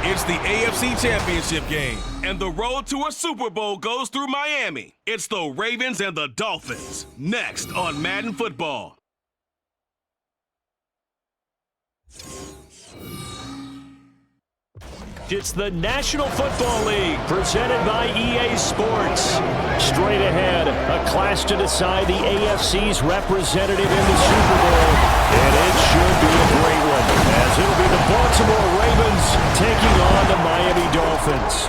It's the AFC Championship game, and the road to a Super Bowl goes through Miami. It's the Ravens and the Dolphins, next on Madden Football. It's the National Football League, presented by EA Sports. Straight ahead, a clash to decide the AFC's representative in the Super Bowl. And it should be a great one, as it'll be the Baltimore Ravens taking on the Miami Dolphins.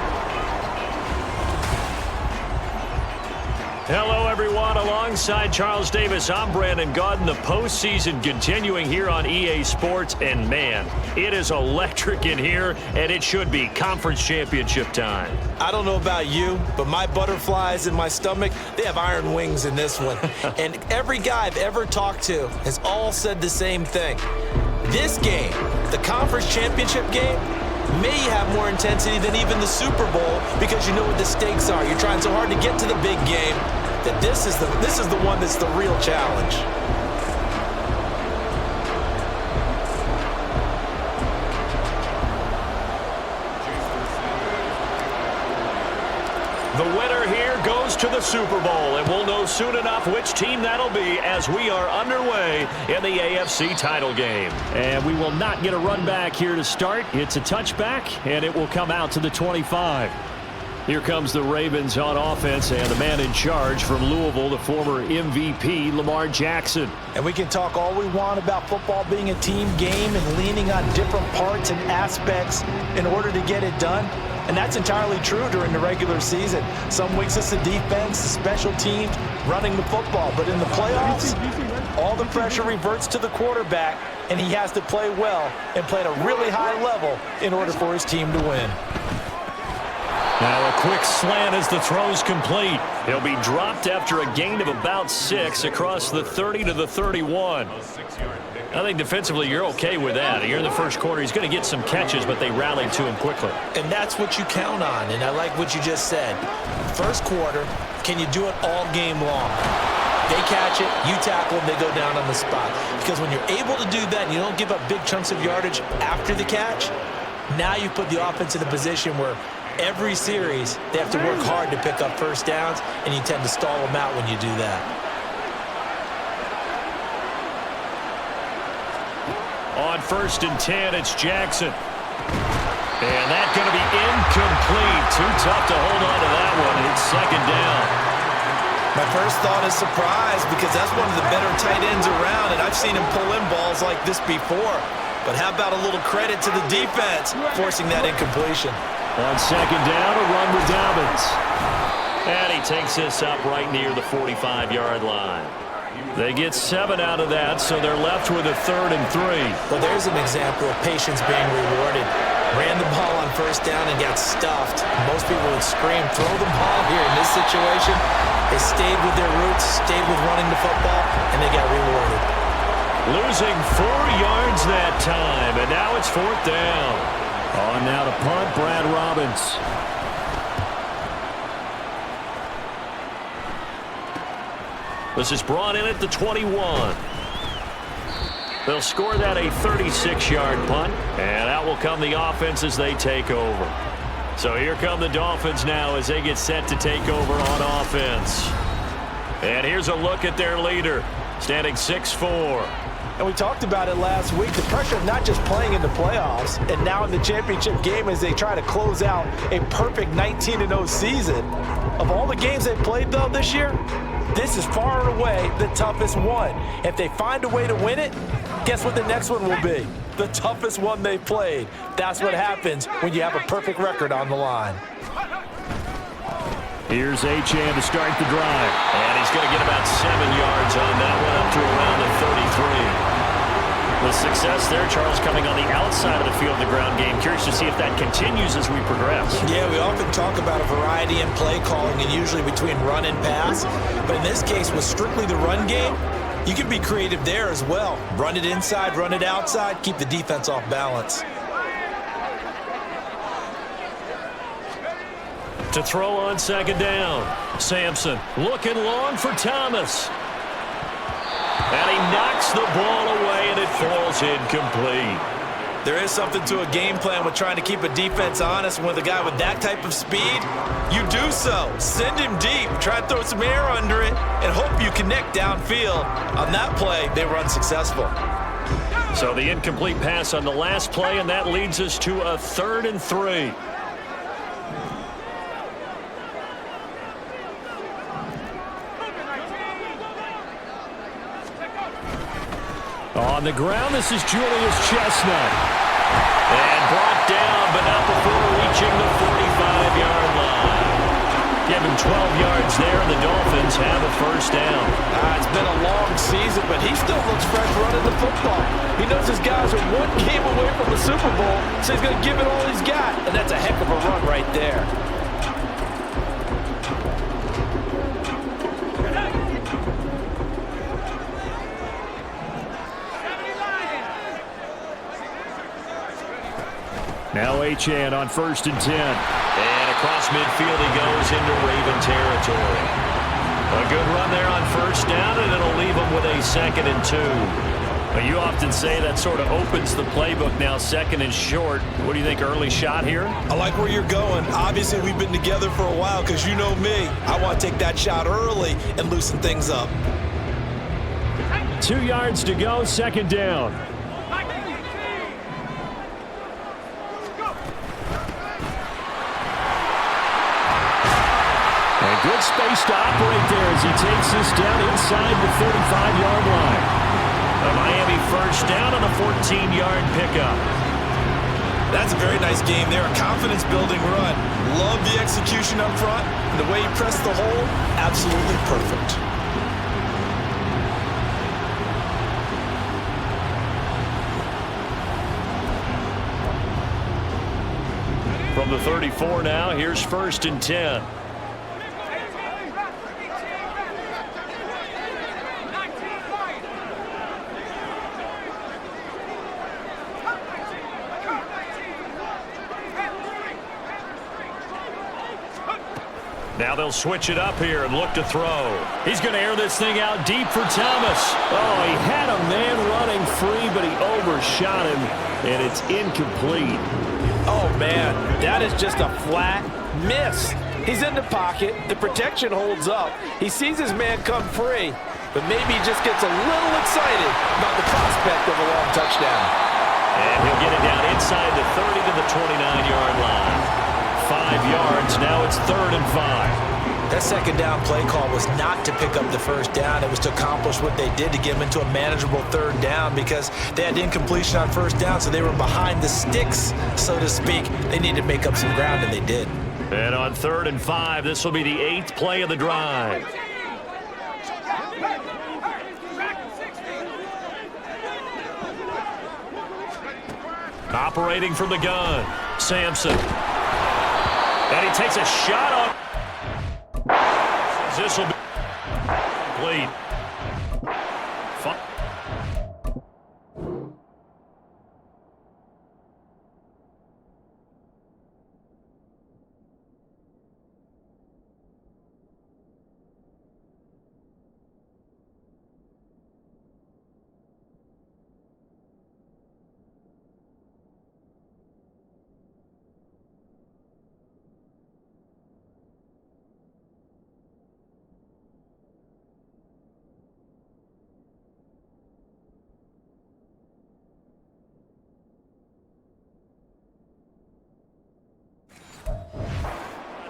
Hello, everyone. Alongside Charles Davis, I'm Brandon Gaudin. The postseason continuing here on EA Sports. And, man, it is electric in here, and it should be conference championship time. I don't know about you, but my butterflies in my stomach, they have iron wings in this one. And every guy I've ever talked to has all said the same thing. This game, the conference championship game, may have more intensity than even the Super Bowl because you know what the stakes are. You're trying so hard to get to the big game that this is the one that's the real challenge. The winner here goes to the Super Bowl, and we'll know soon enough which team that'll be as we are underway in the AFC title game. And we will not get a run back here to start. It's a touchback, and it will come out to the 25. Here comes the Ravens on offense, and the man in charge from Louisville, the former MVP, Lamar Jackson. And we can talk all we want about football being a team game and leaning on different parts and aspects in order to get it done. And that's entirely true during the regular season. Some weeks it's the defense, the special teams, running the football. But in the playoffs, all the pressure reverts to the quarterback, and he has to play well and play at a really high level in order for his team to win. Now a quick slant as the throw's complete. He'll be dropped after a gain of about 6 across the 30 to the 31. I think defensively you're okay with that. You're in the first quarter. He's going to get some catches, but they rallied to him quickly. And that's what you count on, and I like what you just said. First quarter, can you do it all game long? They catch it, you tackle them, they go down on the spot. Because when you're able to do that and you don't give up big chunks of yardage after the catch, now you put the offense in a position where every series they have to work hard to pick up first downs, and you tend to stall them out when you do that. On 1st and 10, it's Jackson. And that's going to be incomplete. Too tough to hold on to that one. It's 2nd down. My first thought is surprise because that's one of the better tight ends around, and I've seen him pull in balls like this before. But how about a little credit to the defense forcing that incompletion? On 2nd down, a run with Dobbins. And he takes this up right near the 45-yard line. They get 7 out of that, so they're left with a 3rd and 3. Well, there's an example of patience being rewarded. Ran the ball on 1st down and got stuffed. Most people would scream, throw the ball here. In this situation, they stayed with their roots, stayed with running the football, and they got rewarded. Losing 4 yards that time, and now it's 4th down. On now to punt, Brad Robbins. This is brought in at the 21. They'll score that a 36-yard punt, and out will come the offense as they take over. So here come the Dolphins now as they get set to take over on offense. And here's a look at their leader, standing 6'4". And we talked about it last week, the pressure of not just playing in the playoffs and now in the championship game as they try to close out a perfect 19-0 season. Of all the games they've played, though, this year, this is far and away the toughest one. If they find a way to win it, guess what the next one will be? The toughest one they've played. That's what happens when you have a perfect record on the line. Here's Achane to start the drive. And he's going to get about 7 yards on that one up to around the 33. The success there, Charles, coming on the outside of the field, the ground game. Curious to see if that continues as we progress. Yeah, we often talk about a variety in play calling and usually between run and pass. But in this case, with strictly the run game, you can be creative there as well. Run it inside, run it outside, keep the defense off balance. To throw on 2nd down. Sampson looking long for Thomas. And he knocks the ball away, and it falls incomplete. There is something to a game plan with trying to keep a defense honest. With a guy with that type of speed, you do so. Send him deep, try to throw some air under it, and hope you connect downfield. On that play, they were unsuccessful. So the incomplete pass on the last play, and that leads us to a 3rd and 3. On the ground, this is Julius Chestnut. And brought down, but not before reaching the 45-yard line. Give him 12 yards there, and the Dolphins have a first down. It's been a long season, but he still looks fresh running the football. He knows his guys are one game away from the Super Bowl, so he's going to give it all he's got. And that's a heck of a run right there. Now Achane on 1st and 10. And across midfield he goes into Raven territory. A good run there on 1st down, and it'll leave him with a 2nd and 2. But you often say that sort of opens the playbook now, 2nd and short. What do you think, early shot here? I like where you're going. Obviously, we've been together for a while because you know me. I want to take that shot early and loosen things up. 2 yards to go, 2nd down. Good space to operate there as he takes this down inside the 35-yard line. A Miami first down on a 14-yard pickup. That's a very nice game there. A confidence-building run. Love the execution up front. And the way he pressed the hole, absolutely perfect. From the 34 now, here's 1st and 10. Now they'll switch it up here and look to throw. He's going to air this thing out deep for Thomas. Oh, he had a man running free, but he overshot him, and it's incomplete. Oh, man, that is just a flat miss. He's in the pocket. The protection holds up. He sees his man come free, but maybe he just gets a little excited about the prospect of a long touchdown. And he'll get it down inside the 30 to the 29-yard line. 5 yards. Now it's 3rd and 5. That 2nd down play call was not to pick up the 1st down. It was to accomplish what they did to get them into a manageable 3rd down because they had incompletion on 1st down, so they were behind the sticks, so to speak. They needed to make up some ground, and they did. And on 3rd and 5, this will be the 8th play of the drive. Operating from the gun, Sampson. And he takes a shot on. This will be complete.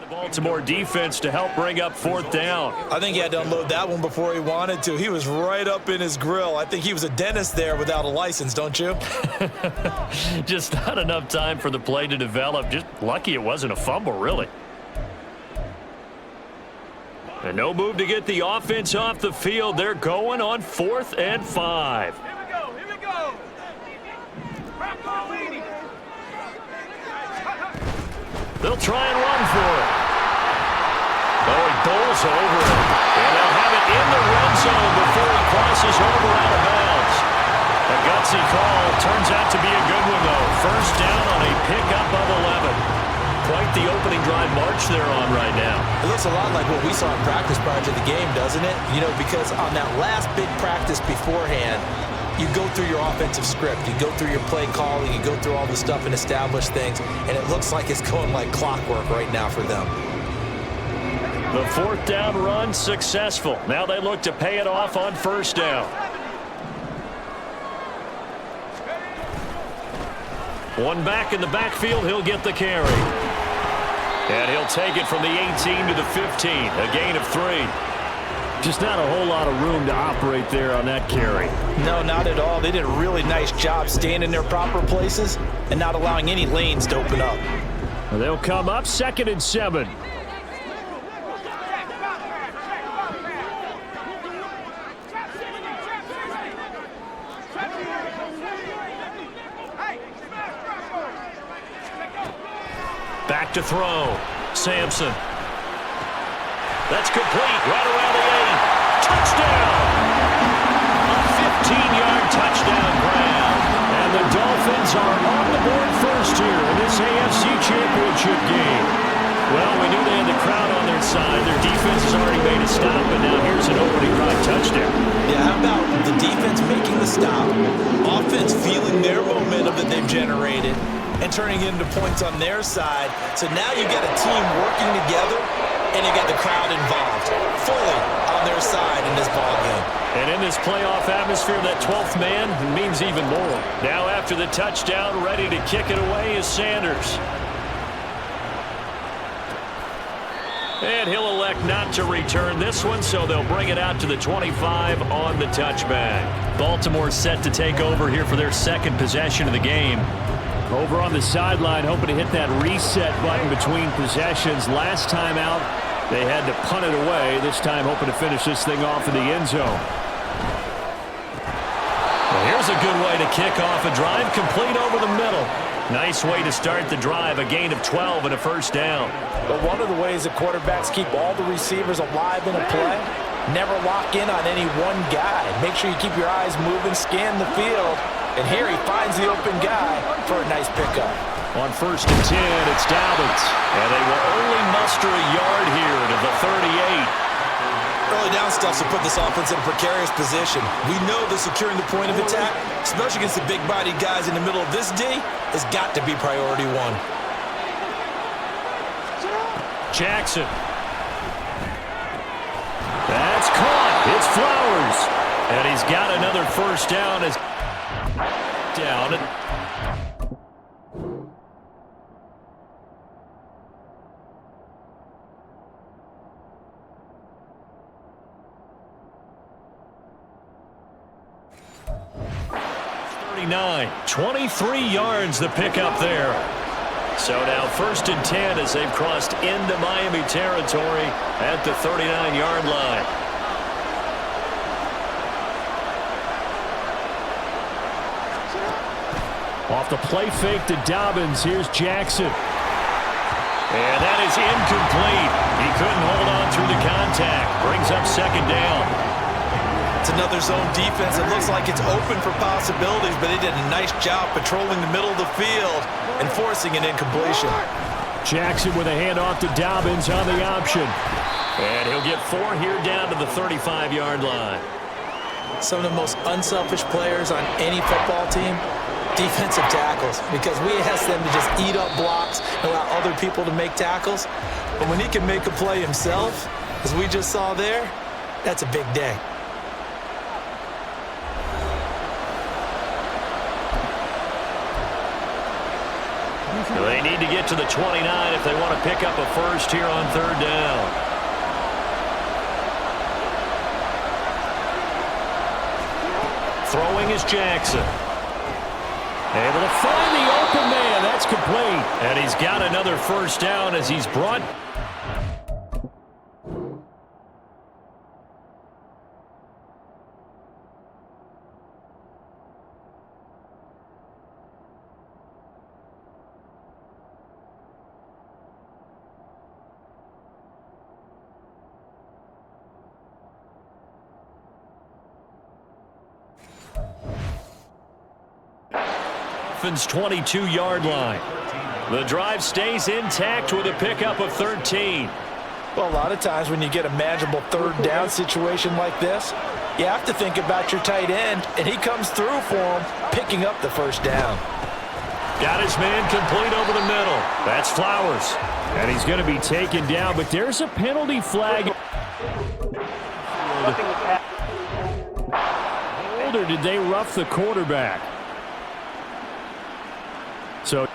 Baltimore defense to help bring up 4th down. I think he had to unload that one before he wanted to. He was right up in his grill. I think he was a dentist there without a license, don't you? Just not enough time for the play to develop. Just lucky it wasn't a fumble, really. And no move to get the offense off the field. They're going on 4th and 5. Here we go. They'll try and run for it. Oh, he bowls over it. And they'll have it in the red zone before he crosses over out of bounds. A gutsy call. Turns out to be a good one, though. First down on a pickup of 11. Quite the opening drive march they're on right now. It looks a lot like what we saw in practice prior to the game, doesn't it? You know, because on that last big practice beforehand, you go through your offensive script, you go through your play calling, you go through all the stuff and establish things, and it looks like it's going like clockwork right now for them. The fourth down run successful. Now they look to pay it off on first down. One back in the backfield, he'll get the carry. And he'll take it from the 18 to the 15, a gain of 3. Just not a whole lot of room to operate there on that carry. No, not at all. They did a really nice job staying in their proper places and not allowing any lanes to open up. They'll come up 2nd and 7. Back to throw. Sampson. That's complete. Right around the 8. Touchdown! A 15-yard touchdown grab. And the Dolphins are on the board first here in this AFC Championship game. Well, we knew they had the crowd on their side. Their defense has already made a stop, and now here's an opening drive touchdown. Yeah, how about the defense making the stop, offense feeling their momentum that they've generated, and turning into points on their side. So now you get a team working together, and you get the crowd involved, fully on their side in this ballgame. And in this playoff atmosphere, that 12th man means even more. Now after the touchdown, ready to kick it away is Sanders. And he'll elect not to return this one, so they'll bring it out to the 25 on the touchback. Baltimore set to take over here for their second possession of the game. Over on the sideline, hoping to hit that reset button between possessions. Last time out, they had to punt it away. This time, hoping to finish this thing off in the end zone. Well, here's a good way to kick off a drive, complete over the middle. Nice way to start the drive, a gain of 12 and a first down. But one of the ways that quarterbacks keep all the receivers alive in a play, never lock in on any one guy. Make sure you keep your eyes moving, scan the field. And here he finds the open guy for a nice pickup. On 1st and 10, it's Dolphins. And they will only muster a yard here to the 38. Early down stuff to put this offense in a precarious position. We know that securing the point of attack, especially against the big-bodied guys in the middle of this D, has got to be priority 1. Jackson. That's caught. It's Flowers. And he's got another first down as down. At 23 yards the pickup there. So now 1st and 10 as they've crossed into Miami territory at the 39-yard line. Off the play fake to Dobbins. Here's Jackson. And that is incomplete. He couldn't hold on through the contact. Brings up 2nd down. It's another zone defense. It looks like it's open for possibilities, but they did a nice job patrolling the middle of the field and forcing an incompletion. Jackson with a handoff to Dobbins on the option. And he'll get 4 here down to the 35-yard line. Some of the most unselfish players on any football team, defensive tackles, because we ask them to just eat up blocks and allow other people to make tackles. But when he can make a play himself, as we just saw there, that's a big day. They need to get to the 29 if they want to pick up a first here on 3rd down. Throwing is Jackson. Able to find the open man. That's complete. And he's got another first down as he's brought. Dolphins 22-yard line. The drive stays intact with a pickup of 13. Well, a lot of times when you get a manageable third down situation like this, you have to think about your tight end, and he comes through for him, picking up the first down. Got his man complete over the middle. That's Flowers. And he's going to be taken down, but there's a penalty flag. Or did they rough the quarterback? So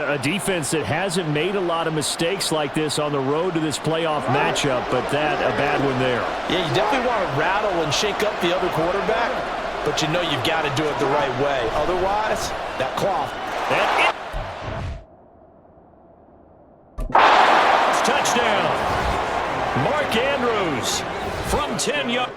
a defense that hasn't made a lot of mistakes like this on the road to this playoff matchup, but that a bad one there. Yeah, you definitely want to rattle and shake up the other quarterback, but you know you've got to do it the right way. Otherwise, that cloth. Touchdown. Mark Andrews from 10 yards.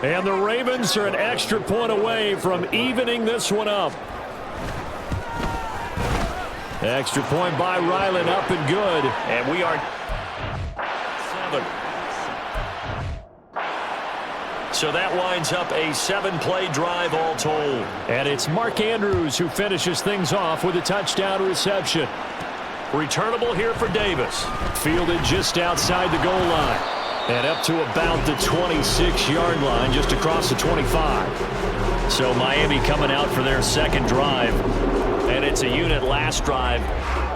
And the Ravens are an extra point away from evening this one up. Extra point by Ryland, up and good. And we are 7. So that winds up a 7-play drive all told. And it's Mark Andrews who finishes things off with a touchdown reception. Returnable here for Davis. Fielded just outside the goal line. And up to about the 26-yard line, just across the 25. So Miami coming out for their second drive. And it's a unit last drive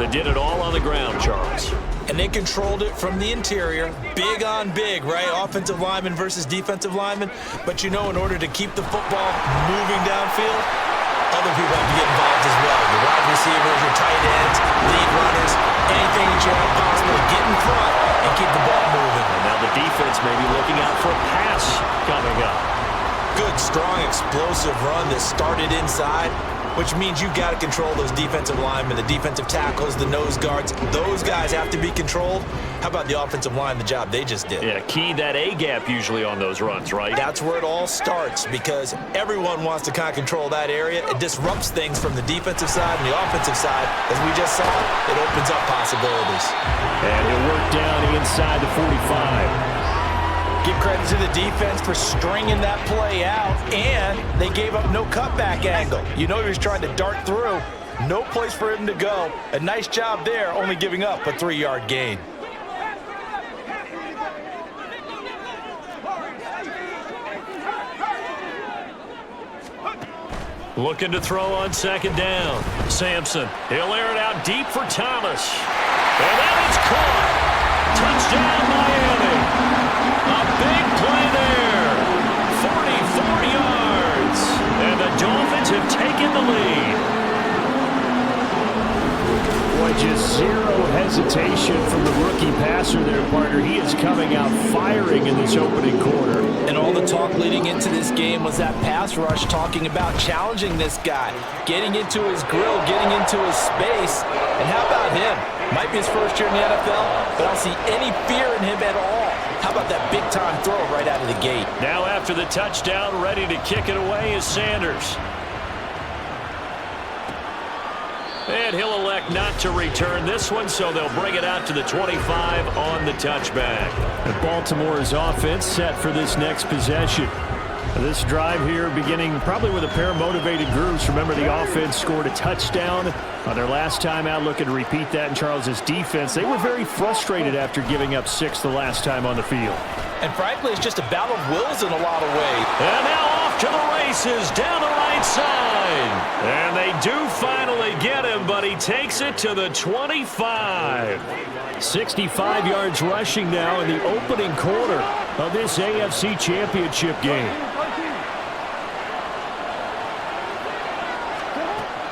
that did it all on the ground, Charles. And they controlled it from the interior. Big on big, right? Offensive lineman versus defensive lineman. But you know, in order to keep the football moving downfield, other people have to get involved as well. Your wide receivers, your tight ends, lead runners, anything that you have possible, get in front and keep the ball moving. And now the defense may be looking out for a pass coming up. Good, strong, explosive run that started inside, which means you've got to control those defensive linemen, the defensive tackles, the nose guards. Those guys have to be controlled. How about the offensive line, the job they just did? Yeah, key that A-gap usually on those runs, right? That's where it all starts, because everyone wants to kind of control that area. It disrupts things from the defensive side and the offensive side. As we just saw, it opens up possibilities. And he'll work down inside the 45. Give credit to the defense for stringing that play out, and they gave up no cutback angle. You know he was trying to dart through. No place for him to go. A nice job there, only giving up a 3-yard gain. Looking to throw on second down. Sampson, he'll air it out deep for Thomas. And that is caught. Touchdown, Miami. A big play there. 44 yards. And the Dolphins have in the lead. Boy, just zero hesitation from the rookie passer there, partner. He is coming out firing in this opening quarter. And all the talk leading into this game was that pass rush, talking about challenging this guy, getting into his grill, getting into his space. And how about him? Might be his first year in the NFL, but I don't see any fear in him at all. How about that big-time throw right out of the gate? Now after the touchdown, ready to kick it away is Sanders. And he'll elect not to return this one, so they'll bring it out to the 25 on the touchback. And Baltimore's offense set for this next possession. This drive here beginning probably with a pair of motivated groups. Remember, the offense scored a touchdown on their last time out, looking to repeat that in Charles's defense. They were very frustrated after giving up 6 the last time on the field. And frankly, it's just a battle of wills in a lot of ways. And now off to the races down the right side. And they do finally get him, but he takes it to the 25. 65 yards rushing now in the opening quarter of this AFC Championship game.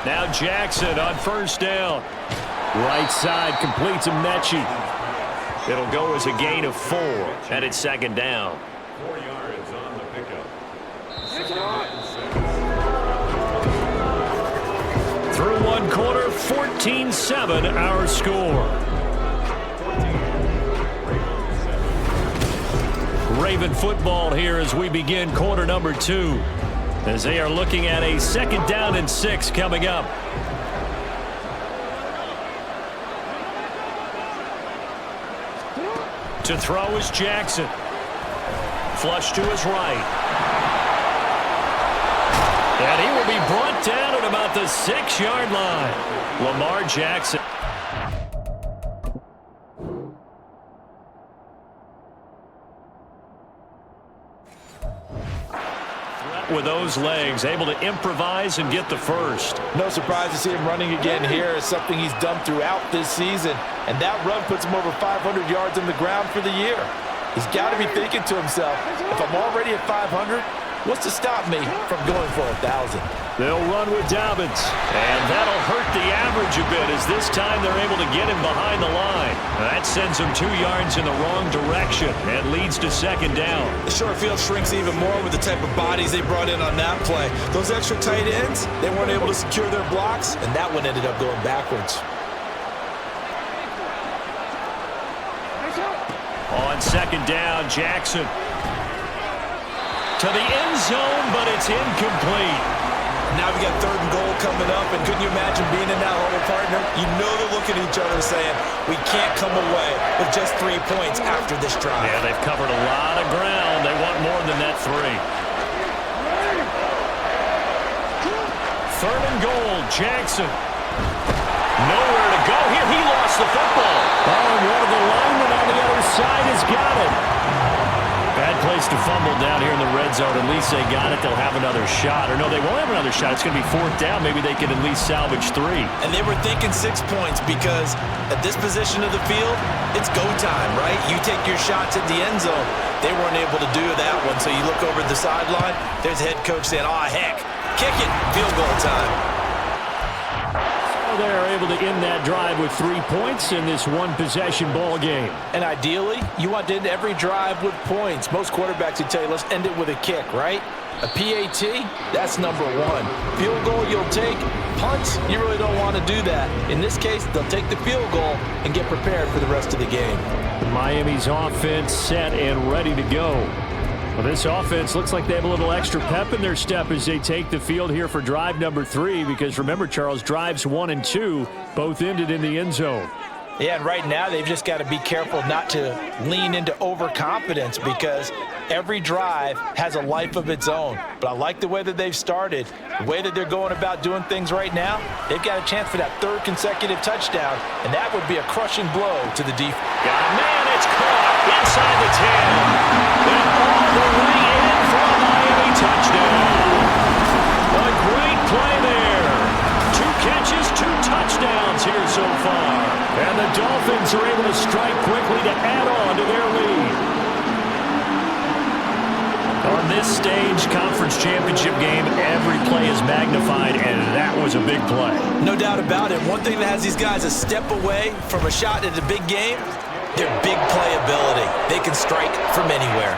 Now Jackson on first down. Right side completes a Mechie. It'll go as a gain of 4, and it's second down. 4 yards on the pickup. Through one quarter, 14-7 our score. Raven football here as we begin quarter number 2. As they are looking at a second down and 6 coming up. To throw is Jackson. Flush to his right. And he will be brought down at about the 6-yard line. Lamar Jackson. With those legs, able to improvise and get the first. No surprise to see him running again here. It's something he's done throughout this season. And that run puts him over 500 yards on the ground for the year. He's got to be thinking to himself, if I'm already at 500, what's to stop me from going for 1,000? They'll run with Dobbins. And that'll hurt the average a bit as this time they're able to get him behind the line. That sends him 2 yards in the wrong direction and leads to second down. The short field shrinks even more with the type of bodies they brought in on that play. Those extra tight ends, they weren't able to secure their blocks, and that one ended up going backwards. On second down, Jackson. To the end zone, but it's incomplete. Now we got 3rd and goal coming up, and couldn't you imagine being in that hole, partner? You know they're looking at each other saying, we can't come away with just 3 points after this drive. Yeah, they've covered a lot of ground. They want more than that 3. 3rd and goal, Jackson. Nowhere to go here. He lost the football. Oh, and one of the linemen on the other side has got it. Bad place to fumble down here in the red zone. At least they got it. They'll have another shot. Or no, they won't have another shot. It's going to be 4th down. Maybe they can at least salvage 3. And they were thinking 6 points because at this position of the field, it's go time, right? You take your shots at the end zone. They weren't able to do that one. So you look over at the sideline, there's the head coach saying, oh, heck, kick it, field goal time. They're able to end that drive with 3 points in this one-possession ball game. And ideally, you want to end every drive with points. Most quarterbacks would tell you, let's end it with a kick, right? A PAT, that's number 1. Field goal you'll take. Punts, you really don't want to do that. In this case, they'll take the field goal and get prepared for the rest of the game. Miami's offense set and ready to go. Well, this offense looks like they have a little extra pep in their step as they take the field here for drive number 3, because remember, Charles, drives 1 and 2 both ended in the end zone. Yeah, and right now they've just got to be careful not to lean into overconfidence because every drive has a life of its own. But I like the way that they've started, the way that they're going about doing things right now. They've got a chance for that 3rd consecutive touchdown, and that would be a crushing blow to the defense. Man, it's caught inside the 10. And all the way in for a Miami touchdown. A great play there. 2 catches, 2 touchdowns here so far. And the Dolphins are able to strike quickly to add on to their lead. On this stage, conference championship game, every play is magnified, and that was a big play. No doubt about it. One thing that has these guys a step away from a shot in a big game, their big playability. They can strike from anywhere.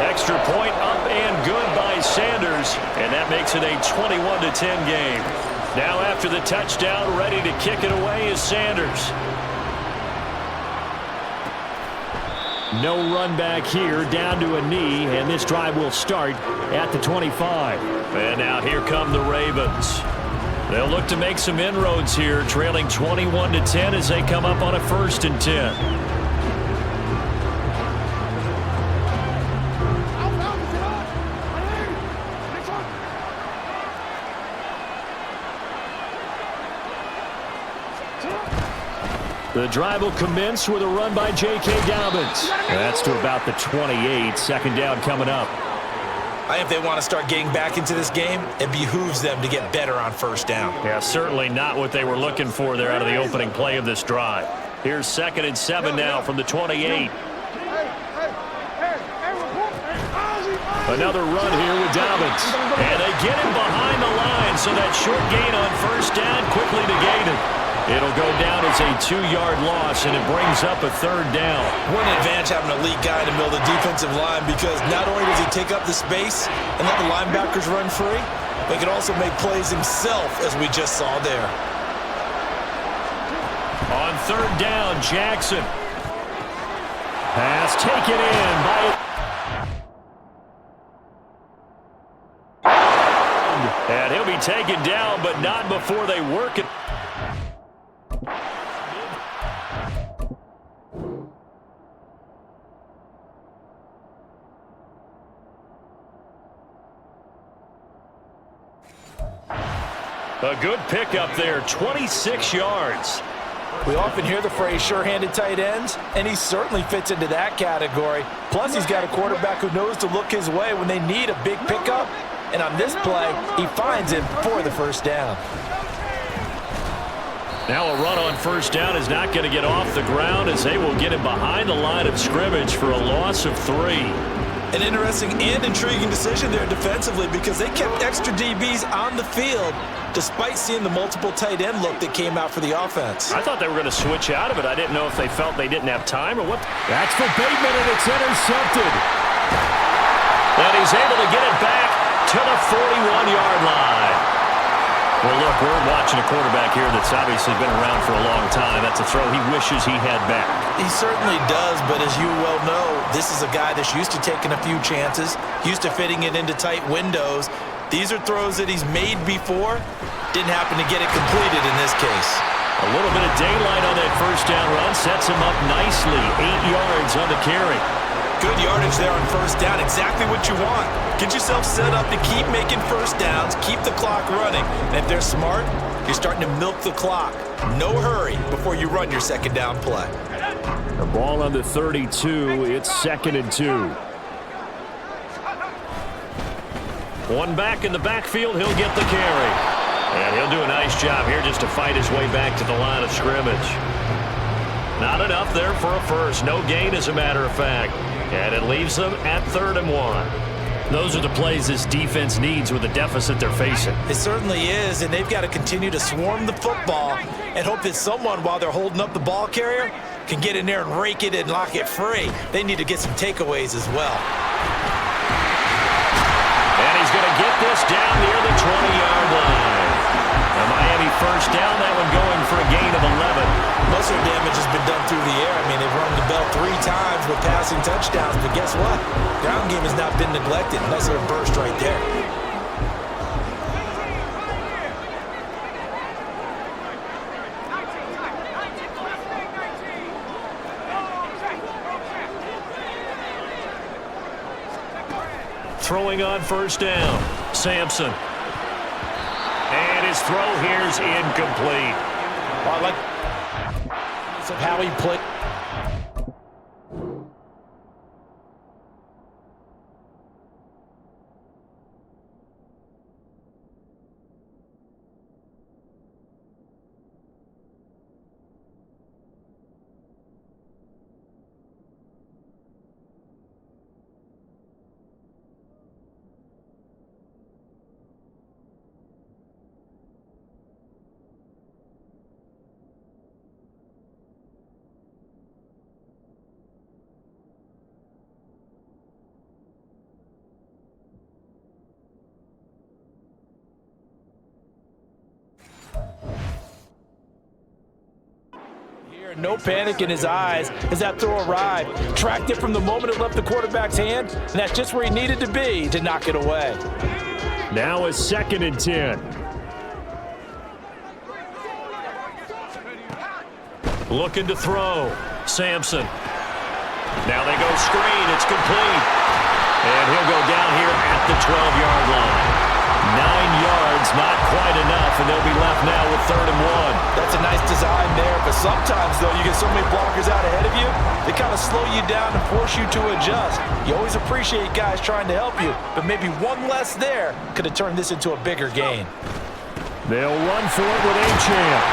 Extra point up and good by Sanders, and that makes it a 21-10 game. Now after the touchdown, ready to kick it away is Sanders. No run back here, down to a knee, and this drive will start at the 25. And now here come the Ravens. They'll look to make some inroads here, trailing 21-10 as they come up on a 1st and 10. The drive will commence with a run by J.K. Dobbins. That's to about the 28. 2nd down coming up. I think if they want to start getting back into this game, it behooves them to get better on 1st down. Yeah, certainly not what they were looking for there out of the opening play of this drive. Here's 2nd and 7 now from the 28. Another run here with Dobbins. And they get him behind the line, so that short gain on 1st down quickly negated. It'll go down as a 2-yard loss, and it brings up a 3rd down. What an advantage having a elite guy in the middle of the defensive line, because not only does he take up the space and let the linebackers run free, but he can also make plays himself, as we just saw there. On 3rd down, Jackson. Pass taken in by... And he'll be taken down, but not before they work it. A good pickup there, 26 yards. We often hear the phrase sure-handed tight ends, and he certainly fits into that category. Plus, he's got a quarterback who knows to look his way when they need a big pickup. And on this play, he finds him for the 1st down. Now a run on 1st down is not going to get off the ground, as they will get him behind the line of scrimmage for a loss of 3. An interesting and intriguing decision there defensively, because they kept extra DBs on the field despite seeing the multiple tight end look that came out for the offense. I thought they were going to switch out of it. I didn't know if they felt they didn't have time or what. That's for Bateman, and it's intercepted. And he's able to get it back to the 41-yard line. Well, look, we're watching a quarterback here that's obviously been around for a long time. That's a throw he wishes he had back. He certainly does, but as you well know, this is a guy that's used to taking a few chances, used to fitting it into tight windows. These are throws that he's made before. Didn't happen to get it completed in this case. A little bit of daylight on that 1st down run sets him up nicely. 8 yards on the carry. Good yardage there on 1st down. Exactly what you want. Get yourself set up to keep making 1st downs, keep the clock running. And if they're smart, you're starting to milk the clock. No hurry before you run your 2nd down play. The ball on the 32. It's 2nd and 2. One back in the backfield. He'll get the carry. And he'll do a nice job here just to fight his way back to the line of scrimmage. Not enough there for a first. No gain, as a matter of fact. And it leaves them at 3rd and 1. Those are the plays this defense needs with the deficit they're facing. It certainly is, and they've got to continue to swarm the football and hope that someone, while they're holding up the ball carrier, can get in there and rake it and lock it free. They need to get some takeaways as well. And he's going to get this down near the 20-yard line. A Miami 1st down, that one going for a gain of 11. Most of the damage has been done through the air. I mean, they've rung the bell 3 times with passing touchdowns, but guess what? Ground game has not been neglected. Nice little burst right there. Throwing on 1st down, Sampson. And his throw here's incomplete. I like how he played. No panic in his eyes as that throw arrived. Tracked it from the moment it left the quarterback's hand, and that's just where he needed to be to knock it away. Now a 2nd and 10. Looking to throw. Sampson. Now they go screen. It's complete. And he'll go down here at the 12-yard line. 9 yards, not quite enough, and they'll be left now with 3rd and 1. That's a nice design there, but sometimes, though, you get so many blockers out ahead of you, they kind of slow you down and force you to adjust. You always appreciate guys trying to help you, but maybe one less there could have turned this into a bigger gain. They'll run for it with Achane.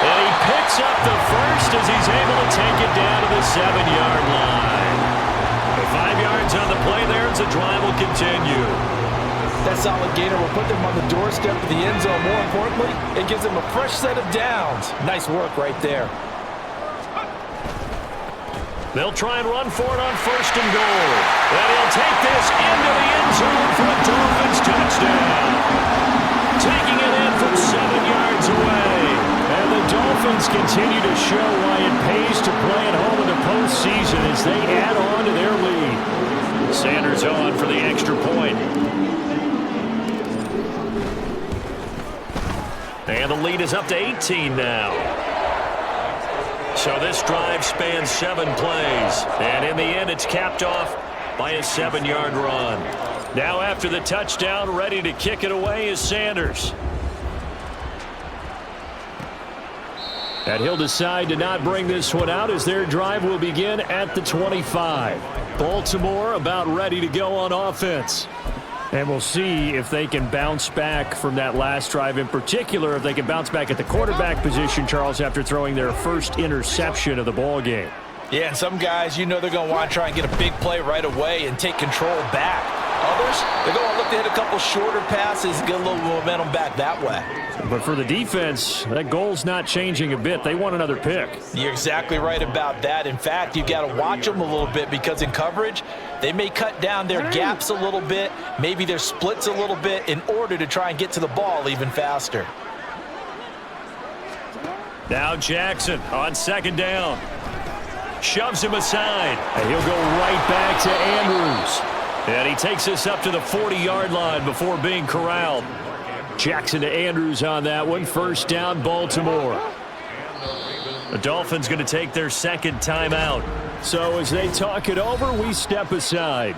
And he picks up the first as he's able to take it down to the 7-yard line. The 5 yards on the play there as the drive will continue. That solid gainer will put them on the doorstep of the end zone. More importantly, it gives them a fresh set of downs. Nice work right there. They'll try and run for it on 1st and goal. And he'll take this into the end zone for a Dolphins touchdown. Taking it in from 7 yards away. And the Dolphins continue to show why it pays to play at home in the postseason as they add on to their lead. Sanders on for the extra point. And the lead is up to 18 now. So this drive spans 7 plays. And in the end, it's capped off by a 7-yard run. Now after the touchdown, ready to kick it away is Sanders. And he'll decide to not bring this one out as their drive will begin at the 25. Baltimore about ready to go on offense. And we'll see if they can bounce back from that last drive. In particular, if they can bounce back at the quarterback position, Charles, after throwing their first interception of the ball game. Yeah, and some guys, you know they're going to want to try and get a big play right away and take control back. Others, they're going to look to hit a couple shorter passes and get a little momentum back that way. But for the defense, that goal's not changing a bit. They want another pick. You're exactly right about that. In fact, you've got to watch them a little bit because in coverage, they may cut down their gaps a little bit, maybe their splits a little bit in order to try and get to the ball even faster. Now Jackson on 2nd down. Shoves him aside. And he'll go right back to Andrews. And he takes us up to the 40-yard line before being corralled. Jackson to Andrews on that one. 1st down, Baltimore. The Dolphins going to take their 2nd timeout. So as they talk it over, we step aside.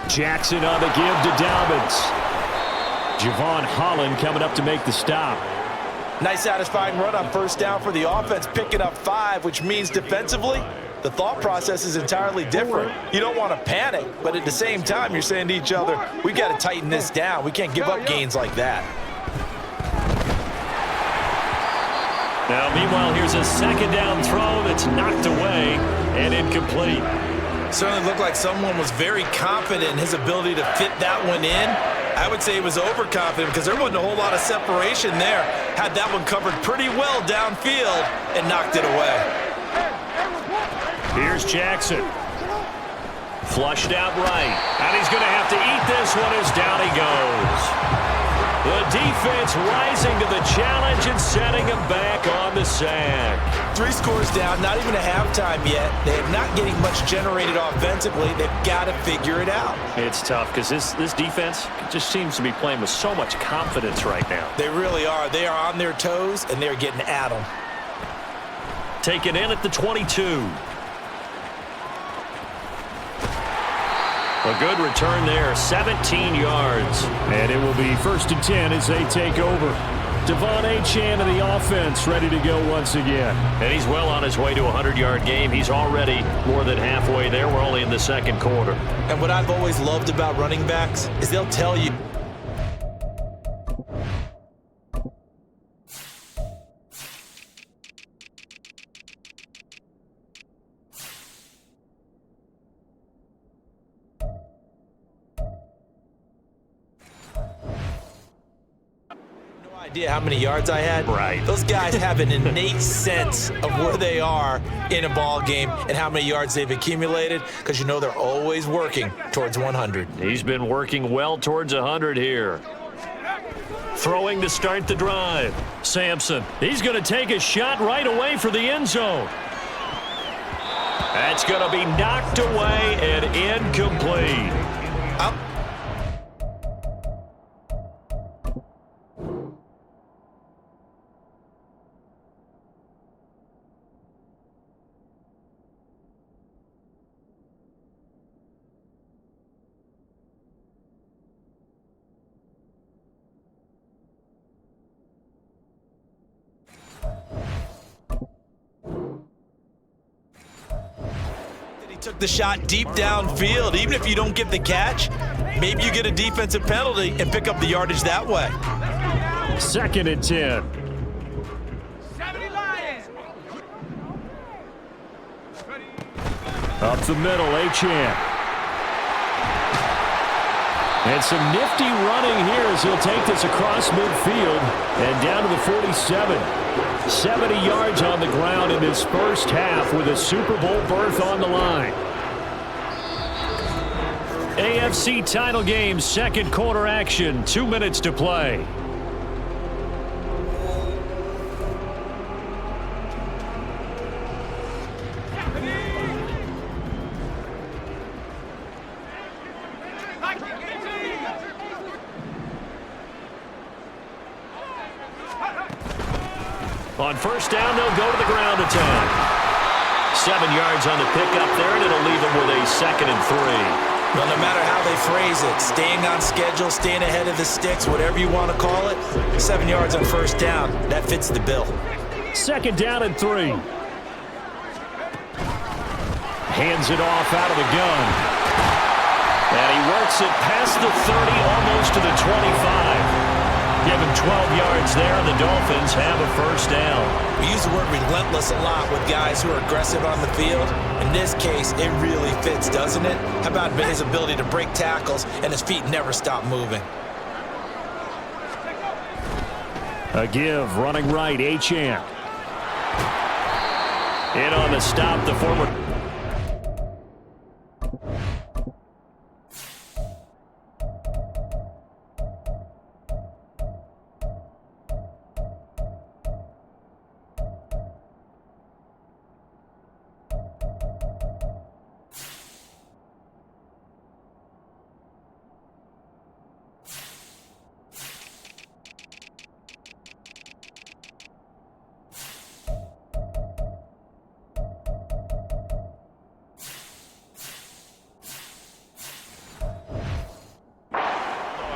Jackson on the give to Dobbins. Javon Holland coming up to make the stop. Nice satisfying run on 1st down for the offense, picking up 5, which means defensively, the thought process is entirely different. You don't want to panic, but at the same time, you're saying to each other, we got to tighten this down. We can't give up gains like that. Now, meanwhile, here's a 2nd down throw that's knocked away and incomplete. Certainly looked like someone was very confident in his ability to fit that one in. I would say he was overconfident because there wasn't a whole lot of separation there. Had that one covered pretty well downfield and knocked it away. Here's Jackson. Flushed out right. And he's going to have to eat this one as down he goes. The defense rising to the challenge and setting him back on the sack. 3 scores down, not even a halftime yet. They're not getting much generated offensively. They've got to figure it out. It's tough because this defense just seems to be playing with so much confidence right now. They really are. They are on their toes, and they're getting at them. Taken in at the 22. A good return there, 17 yards. And it will be 1st and 10 as they take over. Devon Achane of the offense ready to go once again. And he's well on his way to a 100-yard game. He's already more than halfway there. We're only in the 2nd quarter. And what I've always loved about running backs is they'll tell you Idea how many yards I had? Right. Those guys have an innate sense of where they are in a ball game and how many yards they've accumulated, because you know they're always working towards 100. He's been working well towards 100 here. Throwing to start the drive. Sampson, he's going to take a shot right away for the end zone. That's going to be knocked away and incomplete. Took the shot deep downfield. Even if you don't get the catch, maybe you get a defensive penalty and pick up the yardage that way. 2nd and 10. Up the middle, Achane. And some nifty running here as he'll take this across midfield and down to the 47. 70 yards on the ground in his first half with a Super Bowl berth on the line. AFC title game, second quarter action, 2 minutes to play. On first down, they'll go to the ground attack. 7 yards on the pickup there, and it'll leave them with a 2nd and 3. Well, no matter how they phrase it, staying on schedule, staying ahead of the sticks, whatever you want to call it, 7 yards on first down, that fits the bill. 2nd down and 3. Hands it off out of the gun. And he works it past the 30, almost to the 25. Give him 12 yards there, and the Dolphins have a first down. We use the word relentless a lot with guys who are aggressive on the field. In this case, it really fits, doesn't it? How about his ability to break tackles and his feet never stop moving? A give, running right, Achane. In on the stop, the forward.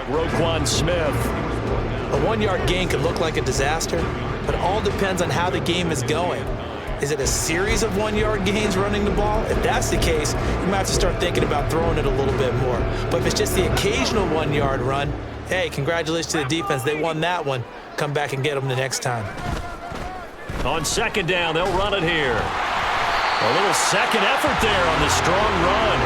Roquan Smith. A 1-yard gain could look like a disaster, but it all depends on how the game is going. Is it a series of 1-yard gains running the ball? If that's the case, you might have to start thinking about throwing it a little bit more. But if it's just the occasional 1-yard run, hey, congratulations to the defense. They won that one. Come back and get them the next time. On 2nd down, they'll run it here. A little second effort there on the strong run.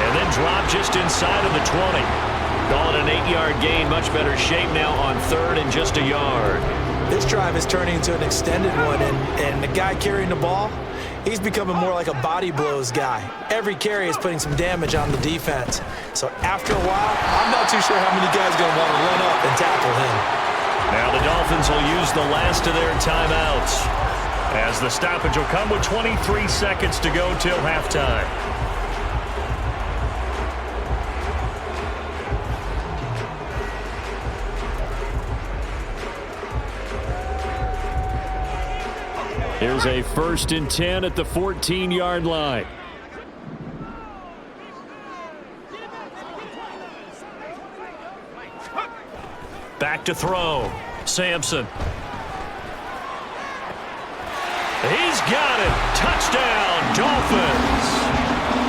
And then drop just inside of the 20. Call it an 8-yard gain, much better shape now on 3rd and just a yard. This drive is turning into an extended one, and the guy carrying the ball, he's becoming more like a body blows guy. Every carry is putting some damage on the defense. So after a while, I'm not too sure how many guys are going to want to run up and tackle him. Now the Dolphins will use the last of their timeouts, as the stoppage will come with 23 seconds to go till halftime. Here's a 1st and 10 at the 14-yard line. Back to throw. Sampson. He's got it. Touchdown, Dolphins.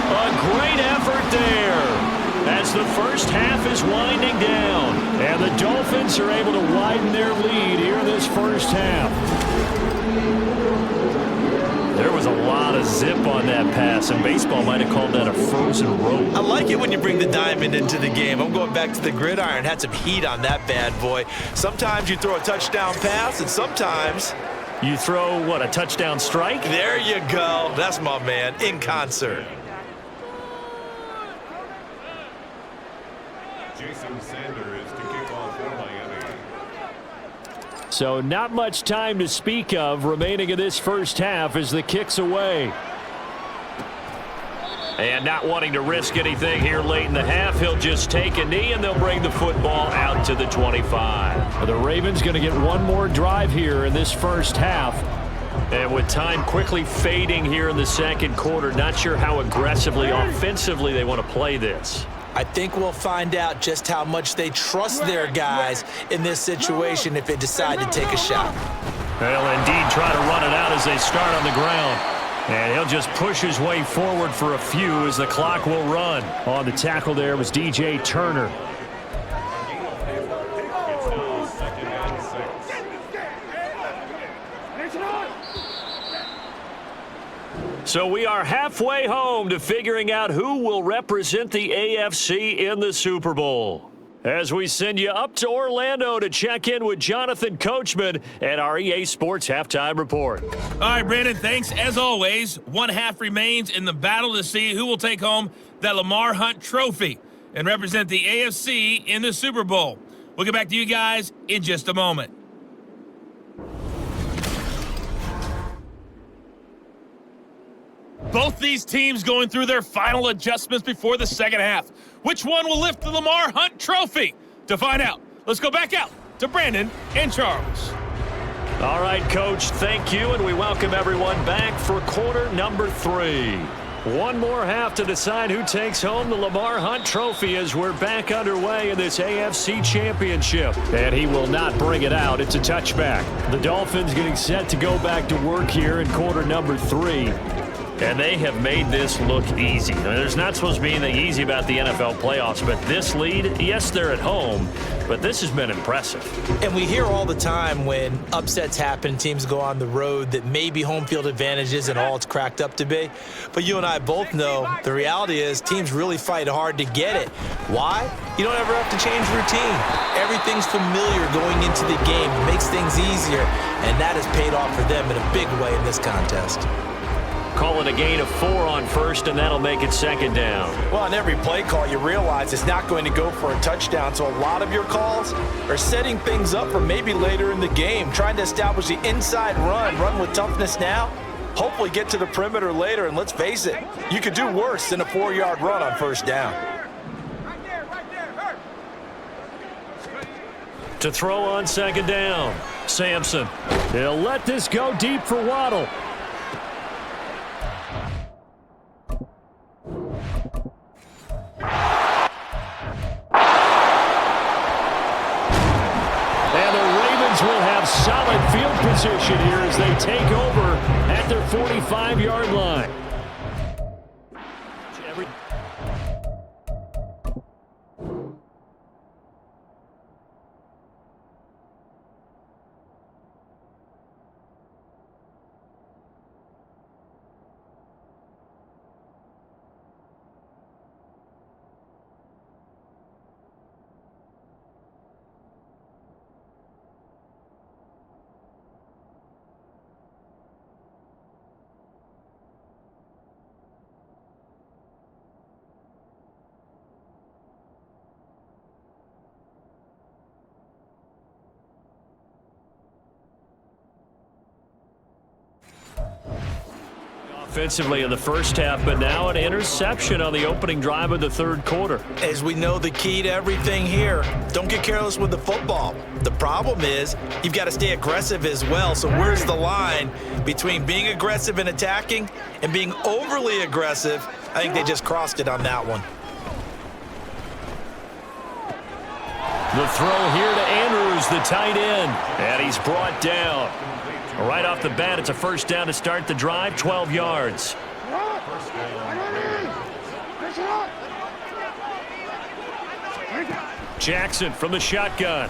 A great effort there as the first half is winding down. And And the Dolphins are able to widen their lead here in this first half. There was a lot of zip on that pass, and baseball might have called that a frozen rope. I like it when you bring the diamond into the game. I'm going back to the gridiron. Had some heat on that bad boy. Sometimes you throw a touchdown pass, and sometimes you throw, what, a touchdown strike? There you go. That's my man, in concert. Jason Sanders to kick off for Miami. So not much time to speak of remaining in this first half as the kick's away. And not wanting to risk anything here late in the half, he'll just take a knee and they'll bring the football out to the 25. The Ravens going to get one more drive here in this first half. And with time quickly fading here in the second quarter, not sure how aggressively, offensively they want to play this. I think we'll find out just how much they trust their guys in this situation if they decide to take a shot. They'll indeed try to run it out as they start on the ground. And he'll just push his way forward for a few as the clock will run. On the tackle there was DJ Turner. It's now 2nd and 6. So we are halfway home to figuring out who will represent the AFC in the Super Bowl. As we send you up to Orlando to check in with Jonathan Coachman at our EA Sports Halftime Report. All right, Brandon, thanks. As always, one half remains in the battle to see who will take home that Lamar Hunt trophy and represent the AFC in the Super Bowl. We'll get back to you guys in just a moment. Both these teams going through their final adjustments before the second half. Which one will lift the Lamar Hunt trophy? To find out, let's go back out to Brandon and Charles. All right, Coach, thank you, and we welcome everyone back for quarter number 3. One more half to decide who takes home the Lamar Hunt trophy as we're back underway in this AFC Championship. And he will not bring it out. It's a touchback. The Dolphins getting set to go back to work here in quarter number 3. And they have made this look easy. I mean, there's not supposed to be anything easy about the NFL playoffs, but this lead, yes, they're at home, but this has been impressive. And we hear all the time when upsets happen, teams go on the road, that maybe home field advantage isn't all it's cracked up to be. But you and I both know the reality is teams really fight hard to get it. Why? You don't ever have to change routine. Everything's familiar going into the game. It makes things easier, and that has paid off for them in a big way in this contest. Call it a gain of 4 on first, and that'll make it second down. Well, on every play call, you realize it's not going to go for a touchdown, so a lot of your calls are setting things up for maybe later in the game, trying to establish the inside run with toughness now, hopefully get to the perimeter later, and let's face it, you could do worse than a 4-yard run on first down. To throw on second down, Sampson. He'll let this go deep for Waddle. Will have solid field position here as they take over at their 45-yard line. Offensively in the first half, but now an interception on the opening drive of the third quarter. As we know, the key to everything here, don't get careless with the football. The problem is you've got to stay aggressive as well. So where's the line between being aggressive and attacking and being overly aggressive? I think they just crossed it on that one. The throw here to Andrews, the tight end, and he's brought down. Right off the bat, it's a first down to start the drive, 12 yards. First down. Jackson from the shotgun.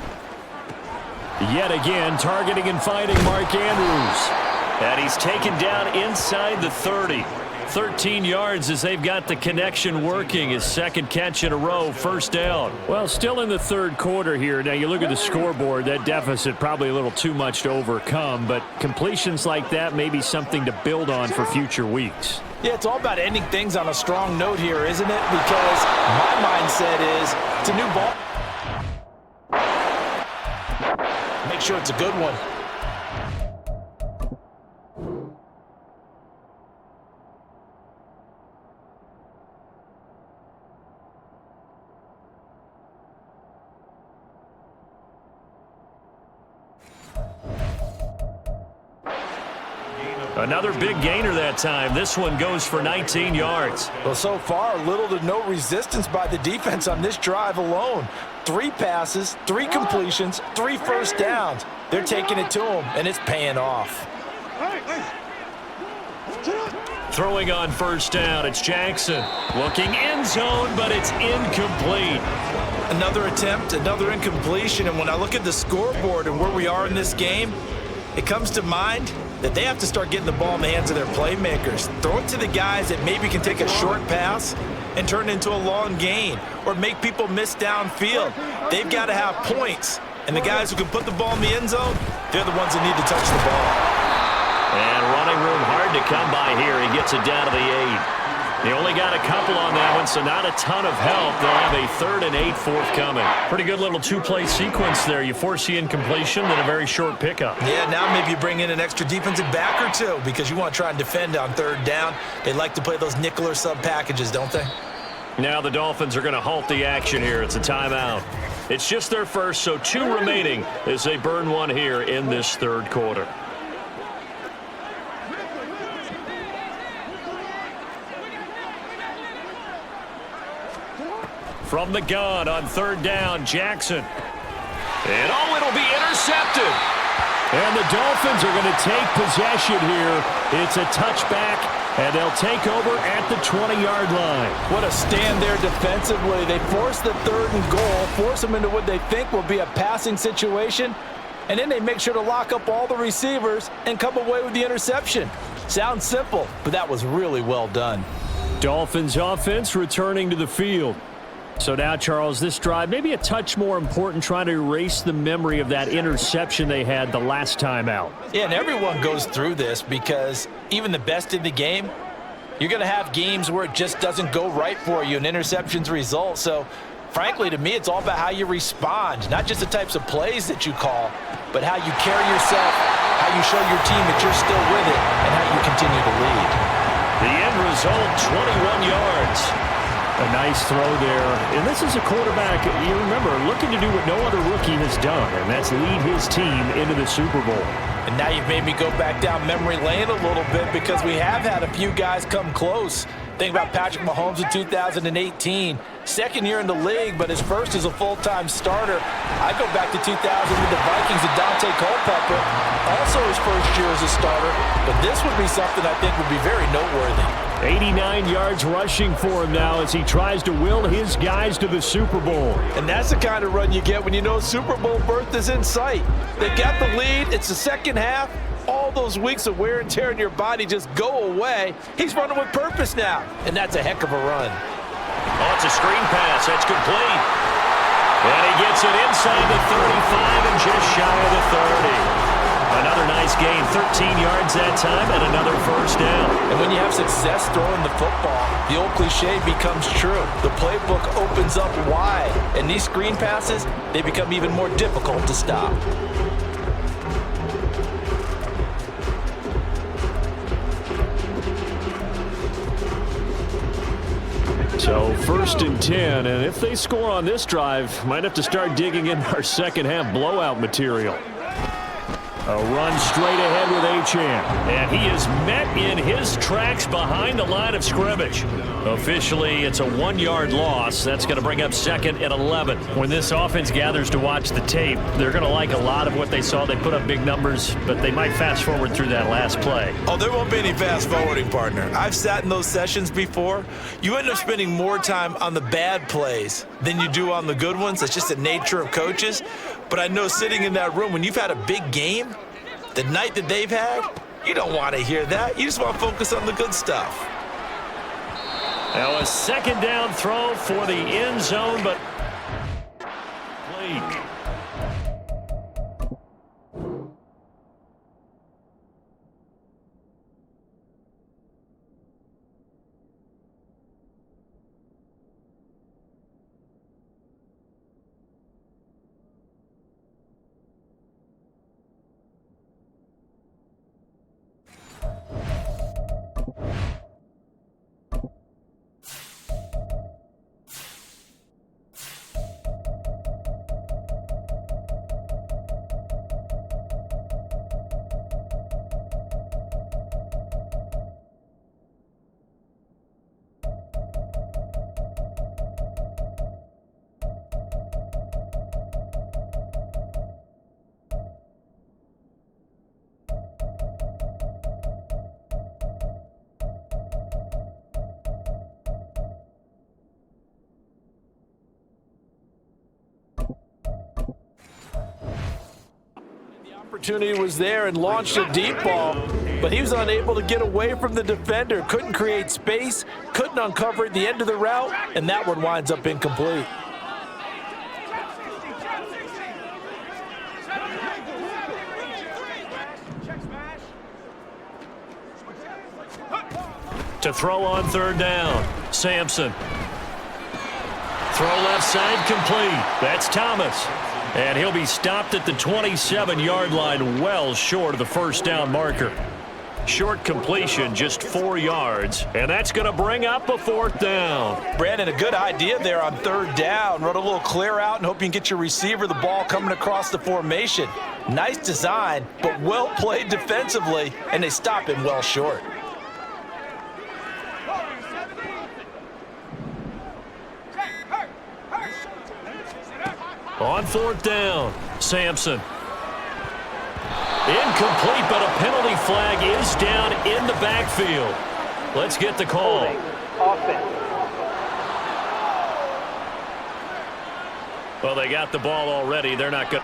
Yet again, targeting and finding Mark Andrews. And he's taken down inside the 30. 13 yards as they've got the connection working. His second catch in a row, first down. Well, still in the third quarter here. Now, you look at the scoreboard, that deficit probably a little too much to overcome, but completions like that may be something to build on for future weeks. Yeah, it's all about ending things on a strong note here, isn't it? Because my mindset is it's a new ball. Make sure it's a good one. Another big gainer that time. This one goes for 19 yards. Well, so far, little to no resistance by the defense on this drive alone. 3 passes, 3 completions, 3 first downs. They're taking it to him, and it's paying off. Throwing on first down, it's Jackson. Looking end zone, but it's incomplete. Another attempt, another incompletion, and when I look at the scoreboard and where we are in this game, it comes to mind that they have to start getting the ball in the hands of their playmakers. Throw it to the guys that maybe can take a short pass and turn it into a long gain or make people miss downfield. They've got to have points, and the guys who can put the ball in the end zone, they're the ones that need to touch the ball. And running room hard to come by here. He gets it down to the 8. He only got a couple on that one, so not a ton of help. They'll have a 3rd and 8 forthcoming. Pretty good little 2-play sequence there. You force the incompletion, then a very short pickup. Yeah, now maybe you bring in an extra defensive back or two because you want to try and defend on 3rd down. They like to play those nickel or sub packages, don't they? Now the Dolphins are going to halt the action here. It's a timeout. It's just their first, so 2 remaining as they burn one here in this 3rd quarter. From the gun on 3rd down, Jackson. And it'll be intercepted. And the Dolphins are going to take possession here. It's a touchback, and they'll take over at the 20-yard line. What a stand there defensively. They force the 3rd and goal, force them into what they think will be a passing situation, and then they make sure to lock up all the receivers and come away with the interception. Sounds simple, but that was really well done. Dolphins offense returning to the field. So now, Charles, this drive maybe a touch more important, trying to erase the memory of that interception they had the last time out. Yeah, and everyone goes through this because even the best in the game, you're going to have games where it just doesn't go right for you and interceptions result. So, frankly, to me, it's all about how you respond, not just the types of plays that you call, but how you carry yourself, how you show your team that you're still with it, and how you continue to lead. The end result, 21 yards. A nice throw there. And this is a quarterback, you remember, looking to do what no other rookie has done, and that's lead his team into the Super Bowl. And now you've made me go back down memory lane a little bit because we have had a few guys come close. Think about Patrick Mahomes in 2018. 2nd year in the league, but his first as a full-time starter. I go back to 2000 with the Vikings and Dante Culpepper. Also his first year as a starter. But this would be something I think would be very noteworthy. 89 yards rushing for him now as he tries to will his guys to the Super Bowl. And that's the kind of run you get when you know Super Bowl berth is in sight. They've got the lead. It's the second half. All those weeks of wear and tear in your body just go away. He's running with purpose now, and that's a heck of a run. Oh, it's a screen pass. That's complete. And he gets it inside the 35 and just shy of the 30. Another nice gain, 13 yards that time, and another first down. And when you have success throwing the football, the old cliche becomes true. The playbook opens up wide, and these screen passes, they become even more difficult to stop. So 1st and 10, and if they score on this drive, might have to start digging in our second half blowout material. A run straight ahead with Achane. And he is met in his tracks behind the line of scrimmage. Officially, it's a 1-yard loss. That's going to bring up 2nd and 11. When this offense gathers to watch the tape, they're going to like a lot of what they saw. They put up big numbers, but they might fast forward through that last play. Oh, there won't be any fast forwarding, partner. I've sat in those sessions before. You end up spending more time on the bad plays than you do on the good ones. It's just the nature of coaches. But I know sitting in that room, when you've had a big game, the night that they've had, you don't want to hear that. You just want to focus on the good stuff. Now a 2nd down throw for the end zone, but late. Opportunity was there and launched a deep ball, but he was unable to get away from the defender, couldn't create space, couldn't uncover at the end of the route, and that one winds up incomplete. To throw on 3rd down, Sampson. Throw left side complete. That's Thomas. And he'll be stopped at the 27-yard line, well short of the 1st down marker. Short completion, just 4 yards, and that's going to bring up a 4th down. Brandon, a good idea there on 3rd down. Run a little clear out and hope you can get your receiver the ball coming across the formation. Nice design, but well played defensively, and they stop him well short. On 4th down, Sampson. Incomplete, but a penalty flag is down in the backfield. Let's get the call. Well, they got the ball already. They're not good.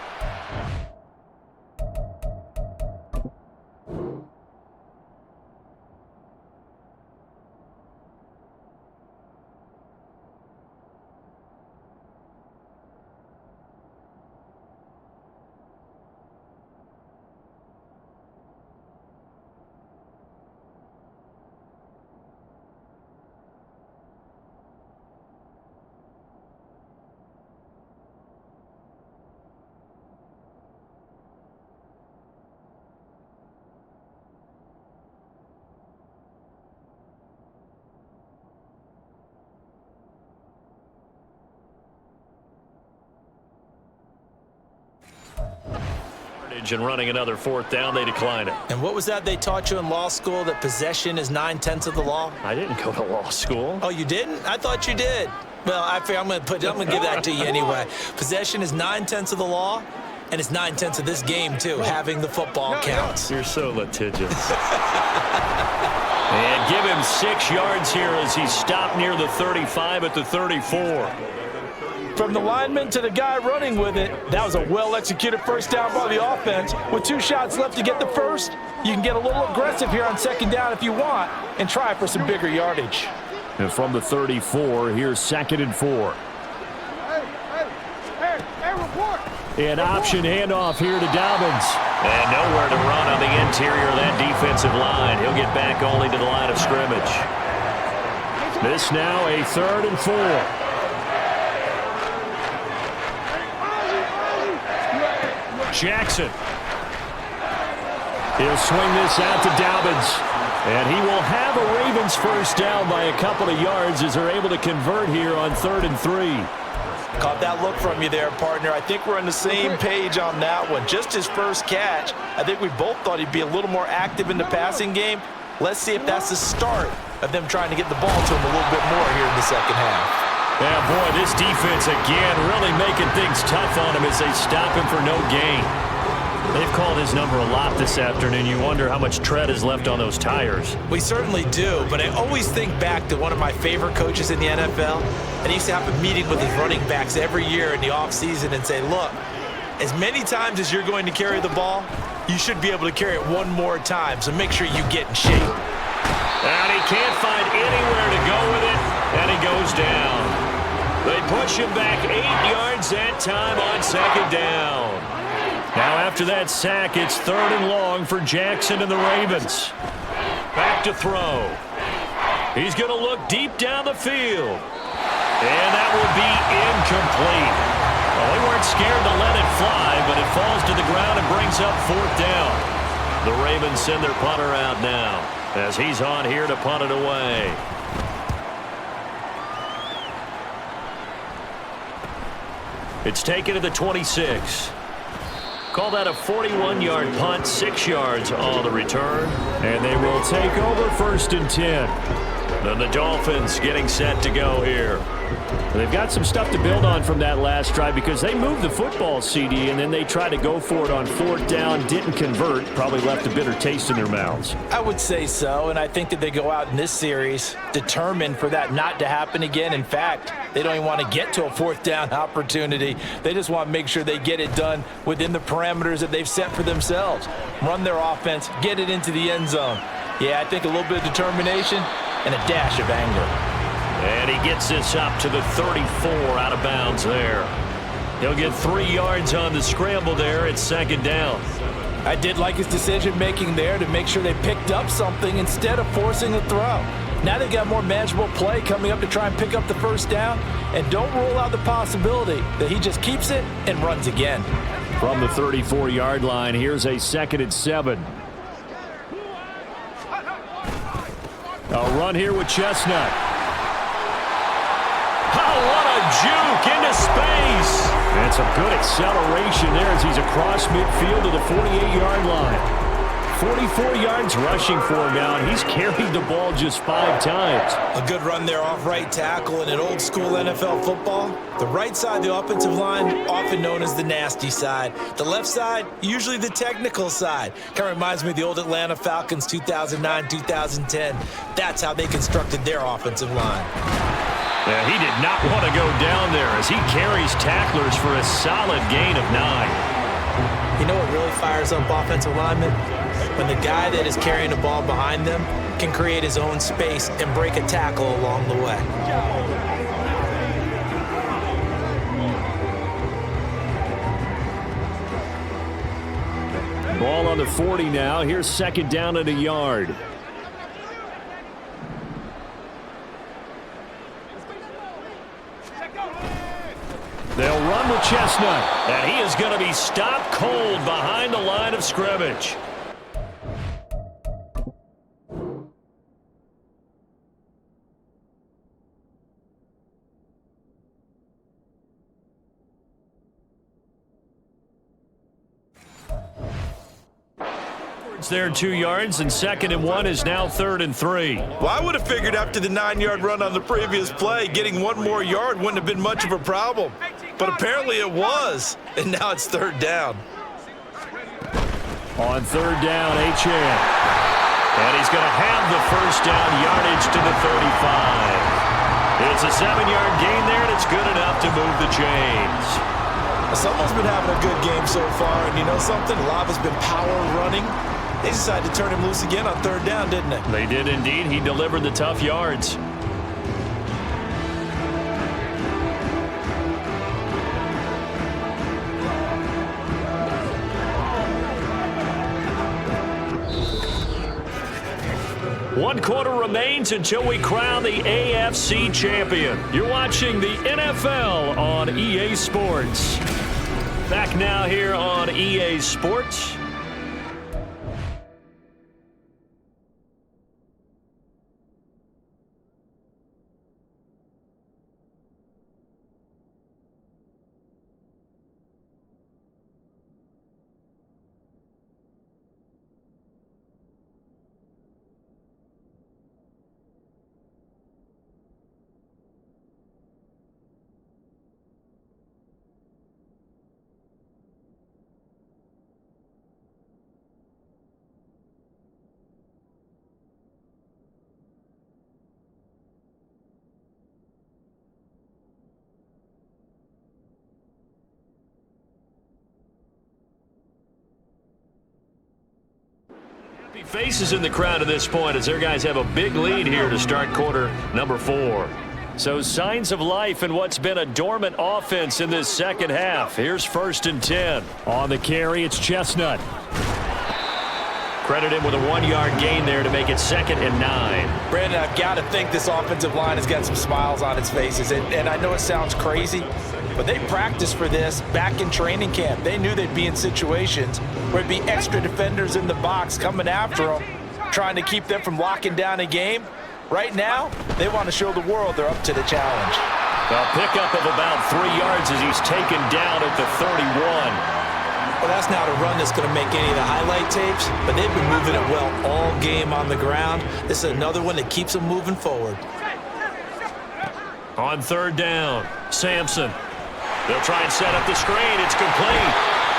And running another 4th down, they decline it. And what was that they taught you in law school, that possession is 9/10 of the law? I didn't go to law school. Oh, you didn't? I thought you did. Well, I figure I'm going to give that to you anyway. Possession is 9/10 of the law, and it's 9/10 of this game too. Having the football counts. You're so litigious. And give him 6 yards here as he stopped near the 35 at the 34. From the lineman to the guy running with it, that was a well-executed 1st down by the offense. With 2 shots left to get the 1st, you can get a little aggressive here on 2nd down if you want and try for some bigger yardage. And from the 34, here's 2nd and 4. An option handoff here to Dobbins. And nowhere to run on the interior of that defensive line. He'll get back only to the line of scrimmage. This now a 3rd and 4. Jackson. He'll swing this out to Dobbins. And he will have a Ravens 1st down by a couple of yards as they're able to convert here on 3rd and 3. Caught that look from you there, partner. I think we're on the same page on that one. Just his first catch. I think we both thought he'd be a little more active in the passing game. Let's see if that's the start of them trying to get the ball to him a little bit more here in the second half. Yeah, boy, this defense again really making things tough on him as they stop him for no gain. They've called his number a lot this afternoon. You wonder how much tread is left on those tires. We certainly do, but I always think back to one of my favorite coaches in the NFL, and he used to have a meeting with his running backs every year in the offseason and say, look, as many times as you're going to carry the ball, you should be able to carry it one more time, so make sure you get in shape. And he can't find anywhere to go with it, and he goes down. They push him back 8 yards that time on second down. Now after that sack, it's 3rd and long for Jackson and the Ravens. Back to throw. He's going to look deep down the field. And that will be incomplete. Well, they weren't scared to let it fly, but it falls to the ground and brings up 4th down. The Ravens send their punter out now as he's on here to punt it away. It's taken to the 26. Call that a 41-yard punt, 6 yards on the return. And they will take over 1st and 10. Then the Dolphins getting set to go here. They've got some stuff to build on from that last drive because they moved the football, CD, and then they tried to go for it on 4th down, didn't convert, probably left a bitter taste in their mouths. I would say so, and I think that they go out in this series determined for that not to happen again. In fact, they don't even want to get to a 4th down opportunity. They just want to make sure they get it done within the parameters that they've set for themselves. Run their offense, get it into the end zone. Yeah, I think a little bit of determination and a dash of anger. And he gets this up to the 34 out of bounds there. He'll get 3 yards on the scramble there at 2nd down. I did like his decision-making there to make sure they picked up something instead of forcing a throw. Now they've got more manageable play coming up to try and pick up the 1st down, and don't rule out the possibility that he just keeps it and runs again. From the 34-yard line, here's a 2nd and 7. A run here with Chestnut. Oh, what a juke into space. And some good acceleration there as he's across midfield to the 48-yard line. 44 yards rushing for him now, and he's carried the ball just 5 times. A good run there off right tackle in an old-school NFL football. The right side of the offensive line, often known as the nasty side. The left side, usually the technical side. Kind of reminds me of the old Atlanta Falcons 2009-2010. That's how they constructed their offensive line. Yeah, he did not want to go down there as he carries tacklers for a solid gain of 9. You know what really fires up offensive linemen? When the guy that is carrying the ball behind them can create his own space and break a tackle along the way. Ball on the 40 now. Here's 2nd down at a yard. They'll run with Chestnut, and he is going to be stopped cold behind the line of scrimmage. There 2 yards, and 2nd and 1 is now 3rd and 3. Well, I would have figured after the 9-yard run on the previous play, getting 1 more yard wouldn't have been much of a problem. But apparently it was, and now it's 3rd down. On 3rd down, Achane. And he's going to have the 1st down yardage to the 35. It's a 7-yard gain there, and it's good enough to move the chains. Someone's been having a good game so far, and you know something? A lot has been power running. They decided to turn him loose again on 3rd down, didn't they? They did indeed. He delivered the tough yards. One quarter remains until we crown the AFC champion. You're watching the NFL on EA Sports. Back now here on EA Sports. faces in the crowd at this point as their guys have a big lead here to start quarter number 4. So signs of life in what's been a dormant offense in this second half. Here's 1st and 10. On the carry, it's Chestnut. Credit him with a 1-yard gain there to make it 2nd and 9. Brandon, I've got to think this offensive line has got some smiles on its faces. And I know it sounds crazy, but they practiced for this back in training camp. They knew they'd be in situations where it'd be extra defenders in the box coming after them, trying to keep them from locking down a game. Right now, they want to show the world they're up to the challenge. A pickup of about 3 yards as he's taken down at the 31. Well, that's not a run that's going to make any of the highlight tapes, but they've been moving it well all game on the ground. This is another one that keeps them moving forward. On 3rd down, Sampson. They'll try and set up the screen. It's complete.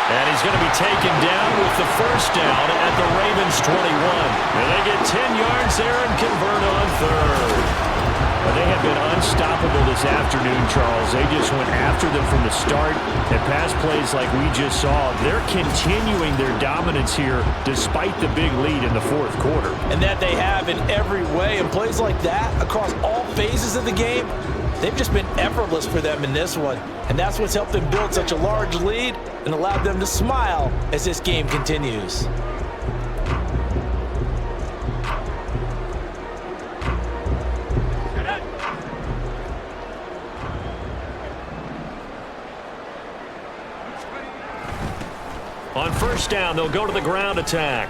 And he's going to be taken down with the 1st down at the Ravens' 21. And they get 10 yards there and convert on 3rd. Well, they have been unstoppable this afternoon, Charles. They just went after them from the start. And pass plays like we just saw, they're continuing their dominance here despite the big lead in the 4th quarter. And that they have in every way. And plays like that across all phases of the game, they've just been effortless for them in this one. And that's what's helped them build such a large lead and allowed them to smile as this game continues. On 1st down, they'll go to the ground attack.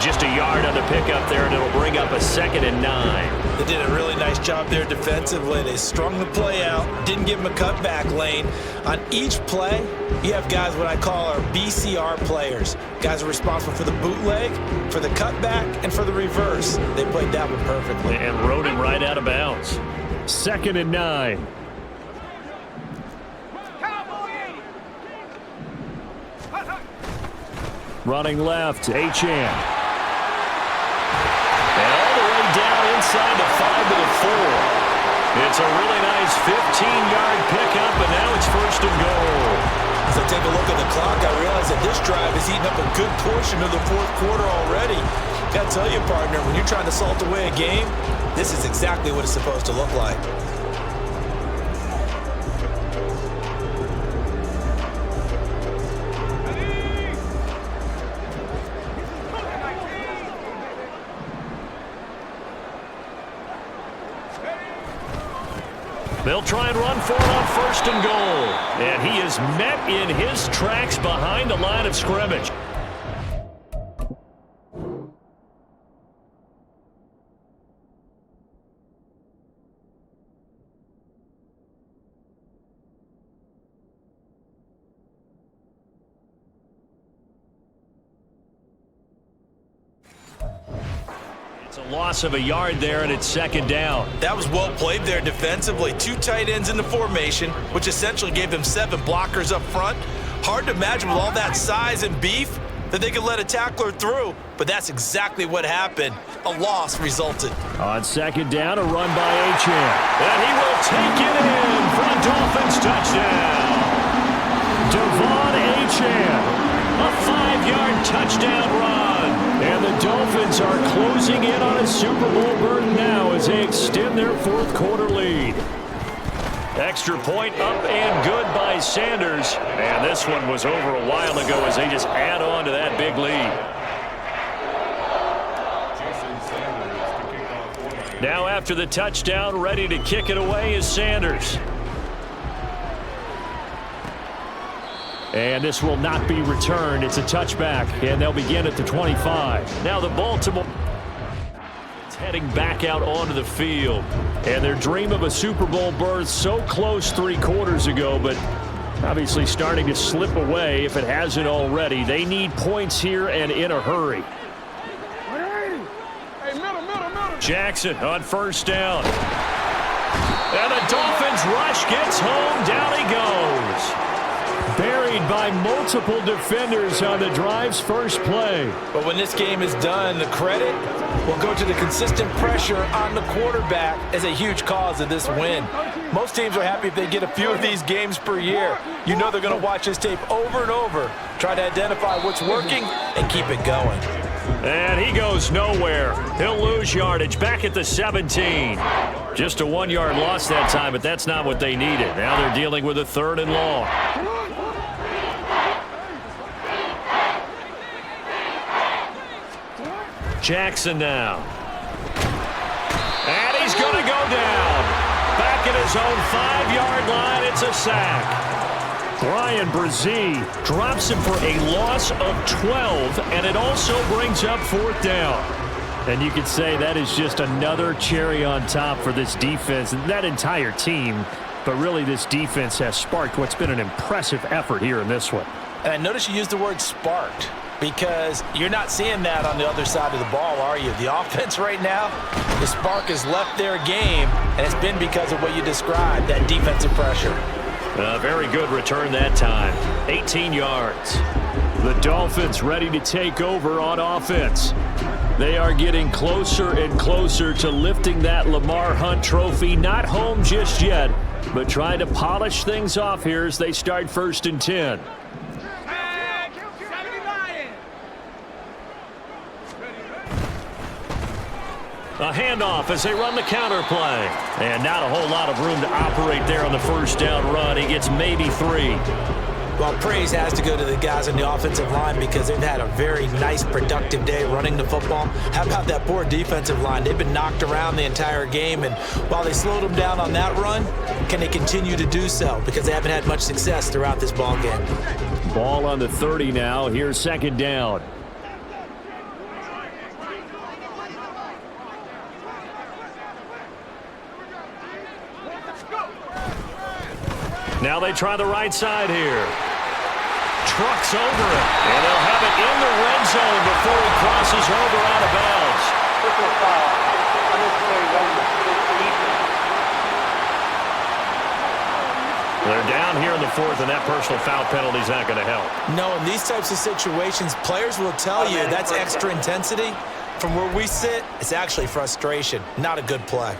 Just a yard on the pickup there, and it'll bring up a 2nd and 9. They did a really nice job there defensively. They strung the play out, didn't give them a cutback lane. On each play, you have guys what I call our BCR players. Guys are responsible for the bootleg, for the cutback, and for the reverse. They played that one perfectly. And rode him right out of bounds. 2nd and 9. Running left, Achane. And all the way down inside the 5 to the 4. It's a really nice 15-yard pickup, and now it's 1st and goal. As I take a look at the clock, I realize that this drive has eaten up a good portion of the 4th quarter already. Got to tell you, partner, when you're trying to salt away a game, this is exactly what it's supposed to look like. They'll try and run for it on 1st and goal. And he is met in his tracks behind the line of scrimmage. It's a loss of a yard there, and it's 2nd down. That was well played there defensively. 2 tight ends in the formation, which essentially gave them 7 blockers up front. Hard to imagine with all that size and beef that they could let a tackler through, but that's exactly what happened. A loss resulted. On 2nd down, a run by Achane. And he will take it in for a Dolphins touchdown. Devon Achane, a 5-yard touchdown run. And the Dolphins are closing in on a Super Bowl berth now as they extend their 4th quarter lead. Extra point up and good by Sanders. And this one was over a while ago as they just add on to that big lead. Now after the touchdown, ready to kick it away is Sanders. And this will not be returned. It's a touchback, and they'll begin at the 25. Now the Baltimore is heading back out onto the field. And their dream of a Super Bowl berth so close 3 quarters ago, but obviously starting to slip away if it hasn't already. They need points here and in a hurry. Jackson on 1st down. And the Dolphins rush gets home. Down he goes. Buried by multiple defenders on the drive's first play. But when this game is done, the credit will go to the consistent pressure on the quarterback as a huge cause of this win. Most teams are happy if they get a few of these games per year. You know they're going to watch this tape over and over, try to identify what's working, and keep it going. And he goes nowhere. He'll lose yardage back at the 17. Just a 1-yard loss that time, but that's not what they needed. Now they're dealing with a 3rd and long. Jackson now. And he's going to go down. Back at his own 5-yard line, it's a sack. Brian Brzee drops him for a loss of 12, and it also brings up 4th down. And you could say that is just another cherry on top for this defense and that entire team. But really, this defense has sparked what's been an impressive effort here in this one. And I notice you used the word sparked, because you're not seeing that on the other side of the ball, are you? The offense right now, the spark has left their game, and it's been because of what you described, that defensive pressure. A very good return that time. 18 yards. The Dolphins ready to take over on offense. They are getting closer and closer to lifting that Lamar Hunt trophy. Not home just yet, but trying to polish things off here as they start 1st and 10. A handoff as they run the counter play. And not a whole lot of room to operate there on the 1st down run. He gets maybe 3. Well, praise has to go to the guys on the offensive line because they've had a very nice, productive day running the football. How about that poor defensive line? They've been knocked around the entire game, and while they slowed them down on that run, can they continue to do so? Because they haven't had much success throughout this ball game. Ball on the 30 now. Here's 2nd down. Now they try the right side here. Trucks over it. And they'll have it in the red zone before he crosses over out of bounds. They're down here in the 4th, and that personal foul penalty is not going to help. No, in these types of situations, players will tell you that's extra intensity. From where we sit, it's actually frustration. Not a good play.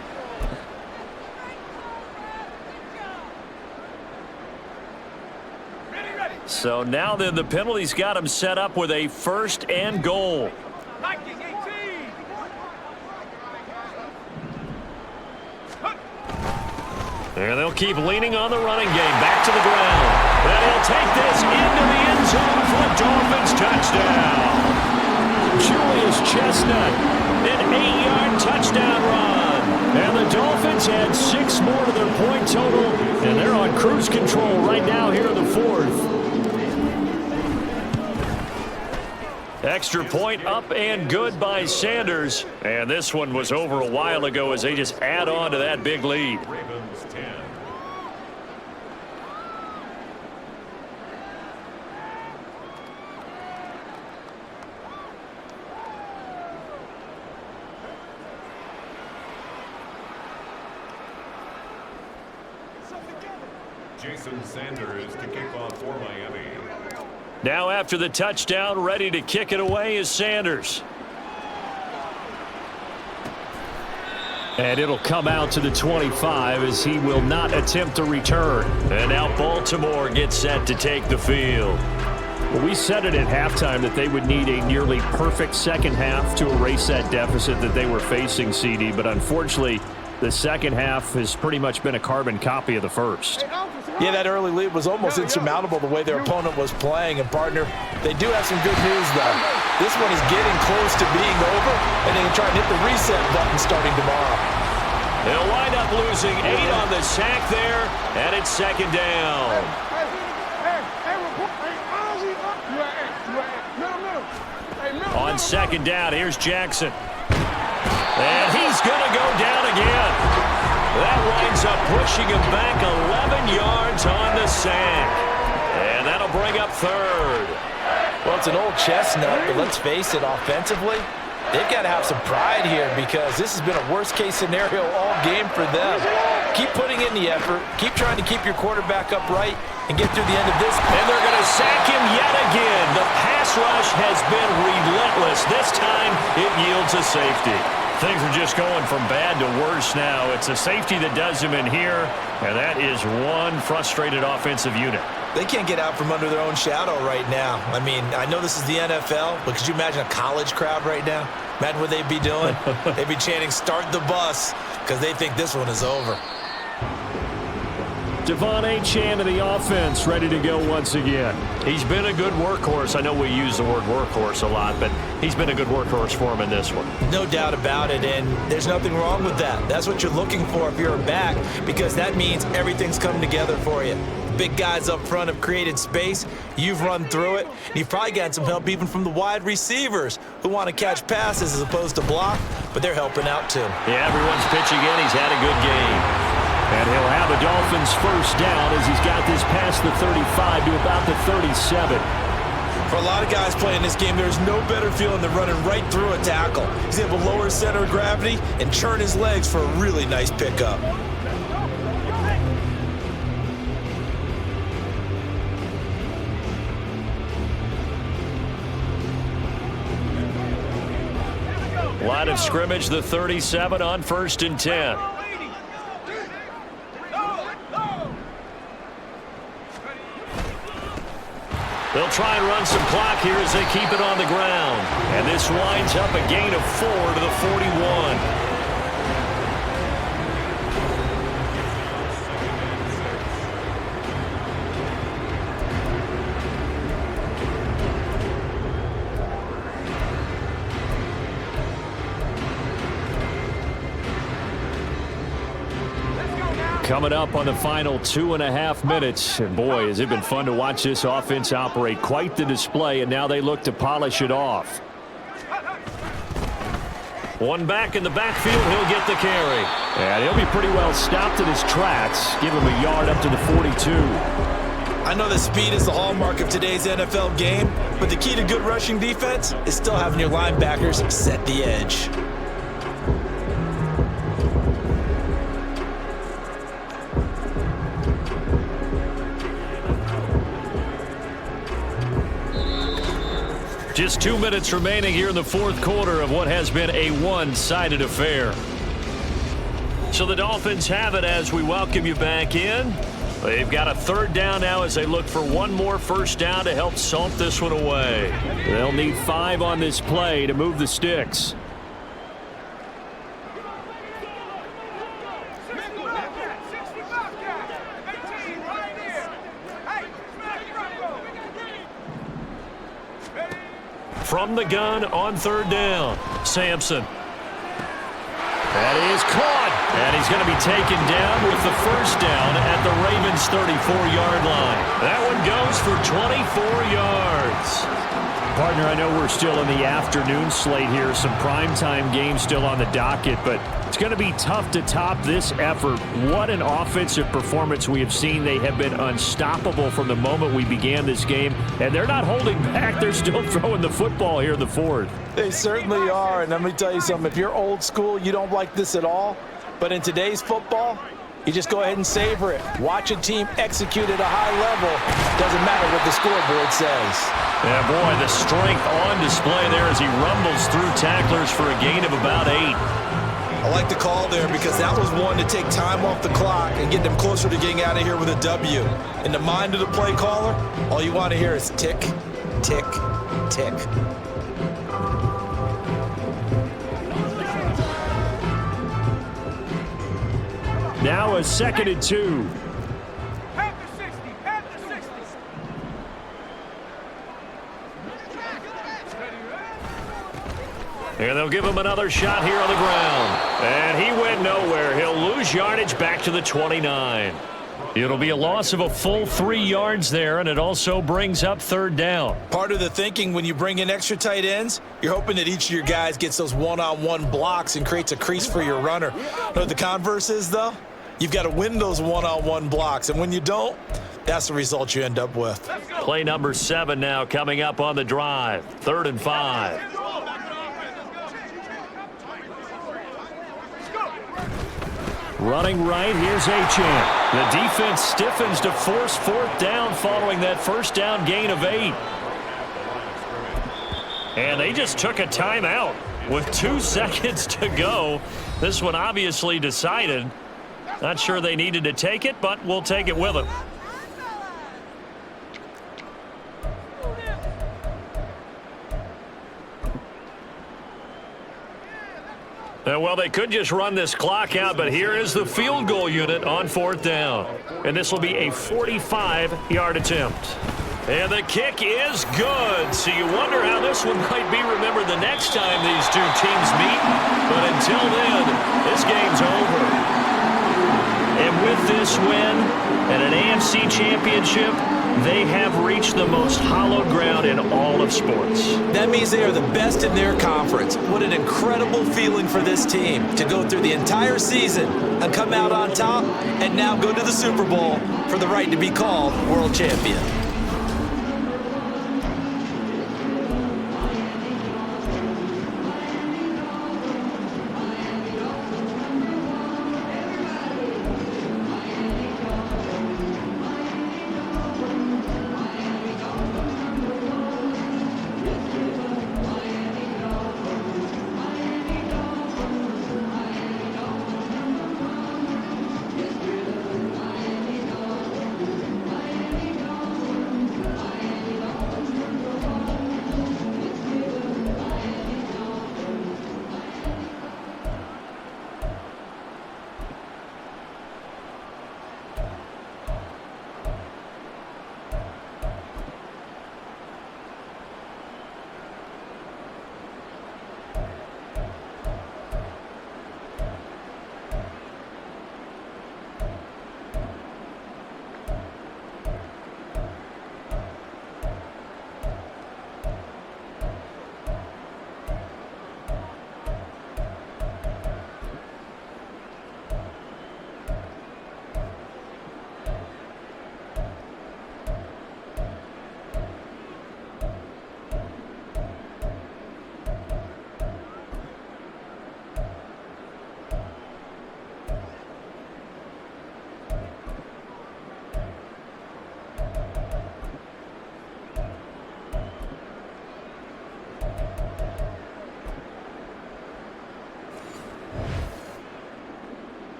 So now then, the penalty's got him set up with a 1st and goal. And they'll keep leaning on the running game. Back to the ground. And he'll take this into the end zone for a Dolphins touchdown. Julius Chestnut, An 8-yard touchdown run. and the Dolphins had 6 more to their point total, and they're on cruise control right now here in the 4th. Extra point up and good by Sanders. And this one was over a while ago as they just add on to that big lead. Ravens 10. Jason Sanders to kick off for Miami. Now after the touchdown, ready to kick it away is Sanders. And it'll come out to the 25 as he will not attempt to return. And now Baltimore gets set to take the field. Well, we said it at halftime that they would need a nearly perfect second half to erase that deficit that they were facing, CD. But unfortunately, the second half has pretty much been a carbon copy of the first. Yeah, that early lead was almost insurmountable the way their opponent was playing. And, partner, they do have some good news, though. This one is getting close to being over, and they can try and hit the reset button starting tomorrow. They'll wind up losing 8 on the sack there, and it's 2nd down. On 2nd down, here's Jackson. And he's going to go down again. That winds up pushing him back 11 yards on the sack. And that'll bring up 3rd. Well, it's an old chestnut, but let's face it, offensively, they've got to have some pride here because this has been a worst-case scenario all game for them. Keep putting in the effort. Keep trying to keep your quarterback upright and get through the end of this. And they're going to sack him yet again. The pass rush has been relentless. This time, it yields a safety. Things are just going from bad to worse now. It's a safety that does him in here, and that is one frustrated offensive unit. They can't get out from under their own shadow right now. I mean, I know this is the NFL, but could you imagine a college crowd right now? Imagine what they'd be doing. They'd be chanting, "Start the bus," because they think this one is over. Devon Achane of the offense ready to go once again. He's been a good workhorse. I know we use the word workhorse a lot, but he's been a good workhorse for him in this one. No doubt about it, and there's nothing wrong with that. That's what you're looking for if you're a back, because that means everything's coming together for you. Big guys up front have created space. You've run through it. And you've probably gotten some help even from the wide receivers who want to catch passes as opposed to block, but they're helping out too. Yeah, everyone's pitching in. He's had a good game. And he'll have a Dolphins first down as he's got this past the 35 to about the 37. For a lot of guys playing this game, there's no better feeling than running right through a tackle. He's able to lower his center of gravity and churn his legs for a really nice pickup. Line of scrimmage, the 37 on 1st and 10. They'll try and run some clock here as they keep it on the ground. And this winds up a gain of 4 to the 41. Coming up on the final 2.5 minutes. And boy, has it been fun to watch this offense operate. Quite the display, and now they look to polish it off. One back in the backfield, he'll get the carry. And he'll be pretty well stopped in his tracks. Give him a yard up to the 42. I know that speed is the hallmark of today's NFL game, but the key to good rushing defense is still having your linebackers set the edge. Just 2 minutes remaining here in the fourth quarter of what has been a one-sided affair. So the Dolphins have it as we welcome you back in. They've got a third down now as they look for one more first down to help salt this one away. They'll need 5 on this play to move the sticks. From the gun on third down, Sampson. That is caught, and he's going to be taken down with the first down at the Ravens' 34-yard line. That one goes for 24 yards. Partner, I know we're still in the afternoon slate here, some primetime games still on the docket, but it's going to be tough to top this effort. What an offensive performance we have seen. They have been unstoppable from the moment we began this game, and they're not holding back. They're still throwing the football here in the fourth. They certainly are, and let me tell you something. If you're old school, you don't like this at all, but in today's football, you just go ahead and savor it. Watch a team execute at a high level. Doesn't matter what the scoreboard says. Yeah, boy, the strength on display there as he rumbles through tacklers for a gain of about 8. I like the call there because that was one to take time off the clock and get them closer to getting out of here with a W. In the mind of the play caller, all you want to hear is tick, tick, tick. Now a 2nd and 2. And they'll give him another shot here on the ground. And he went nowhere. He'll lose yardage back to the 29. It'll be a loss of a full 3 yards there, and it also brings up third down. Part of the thinking when you bring in extra tight ends, you're hoping that each of your guys gets those one-on-one blocks and creates a crease for your runner. You know what the converse is, though? You've got to win those one-on-one blocks, and when you don't, that's the result you end up with. Play number 7 now coming up on the drive. 3rd and 5. Running right, here's Achane. The defense stiffens to force 4th down following that first down gain of 8. And they just took a timeout with 2 seconds to go. This one obviously decided. Not sure they needed to take it, but we'll take it with them. Well, they could just run this clock out, but here is the field goal unit on 4th down. And this will be a 45-yard attempt. And the kick is good. So you wonder how this one might be remembered the next time these two teams meet. But until then, this game's over. And with this win and an AFC championship, they have reached the most hallowed ground in all of sports. That means they are the best in their conference. What an incredible feeling for this team to go through the entire season and come out on top and now go to the Super Bowl for the right to be called world champion.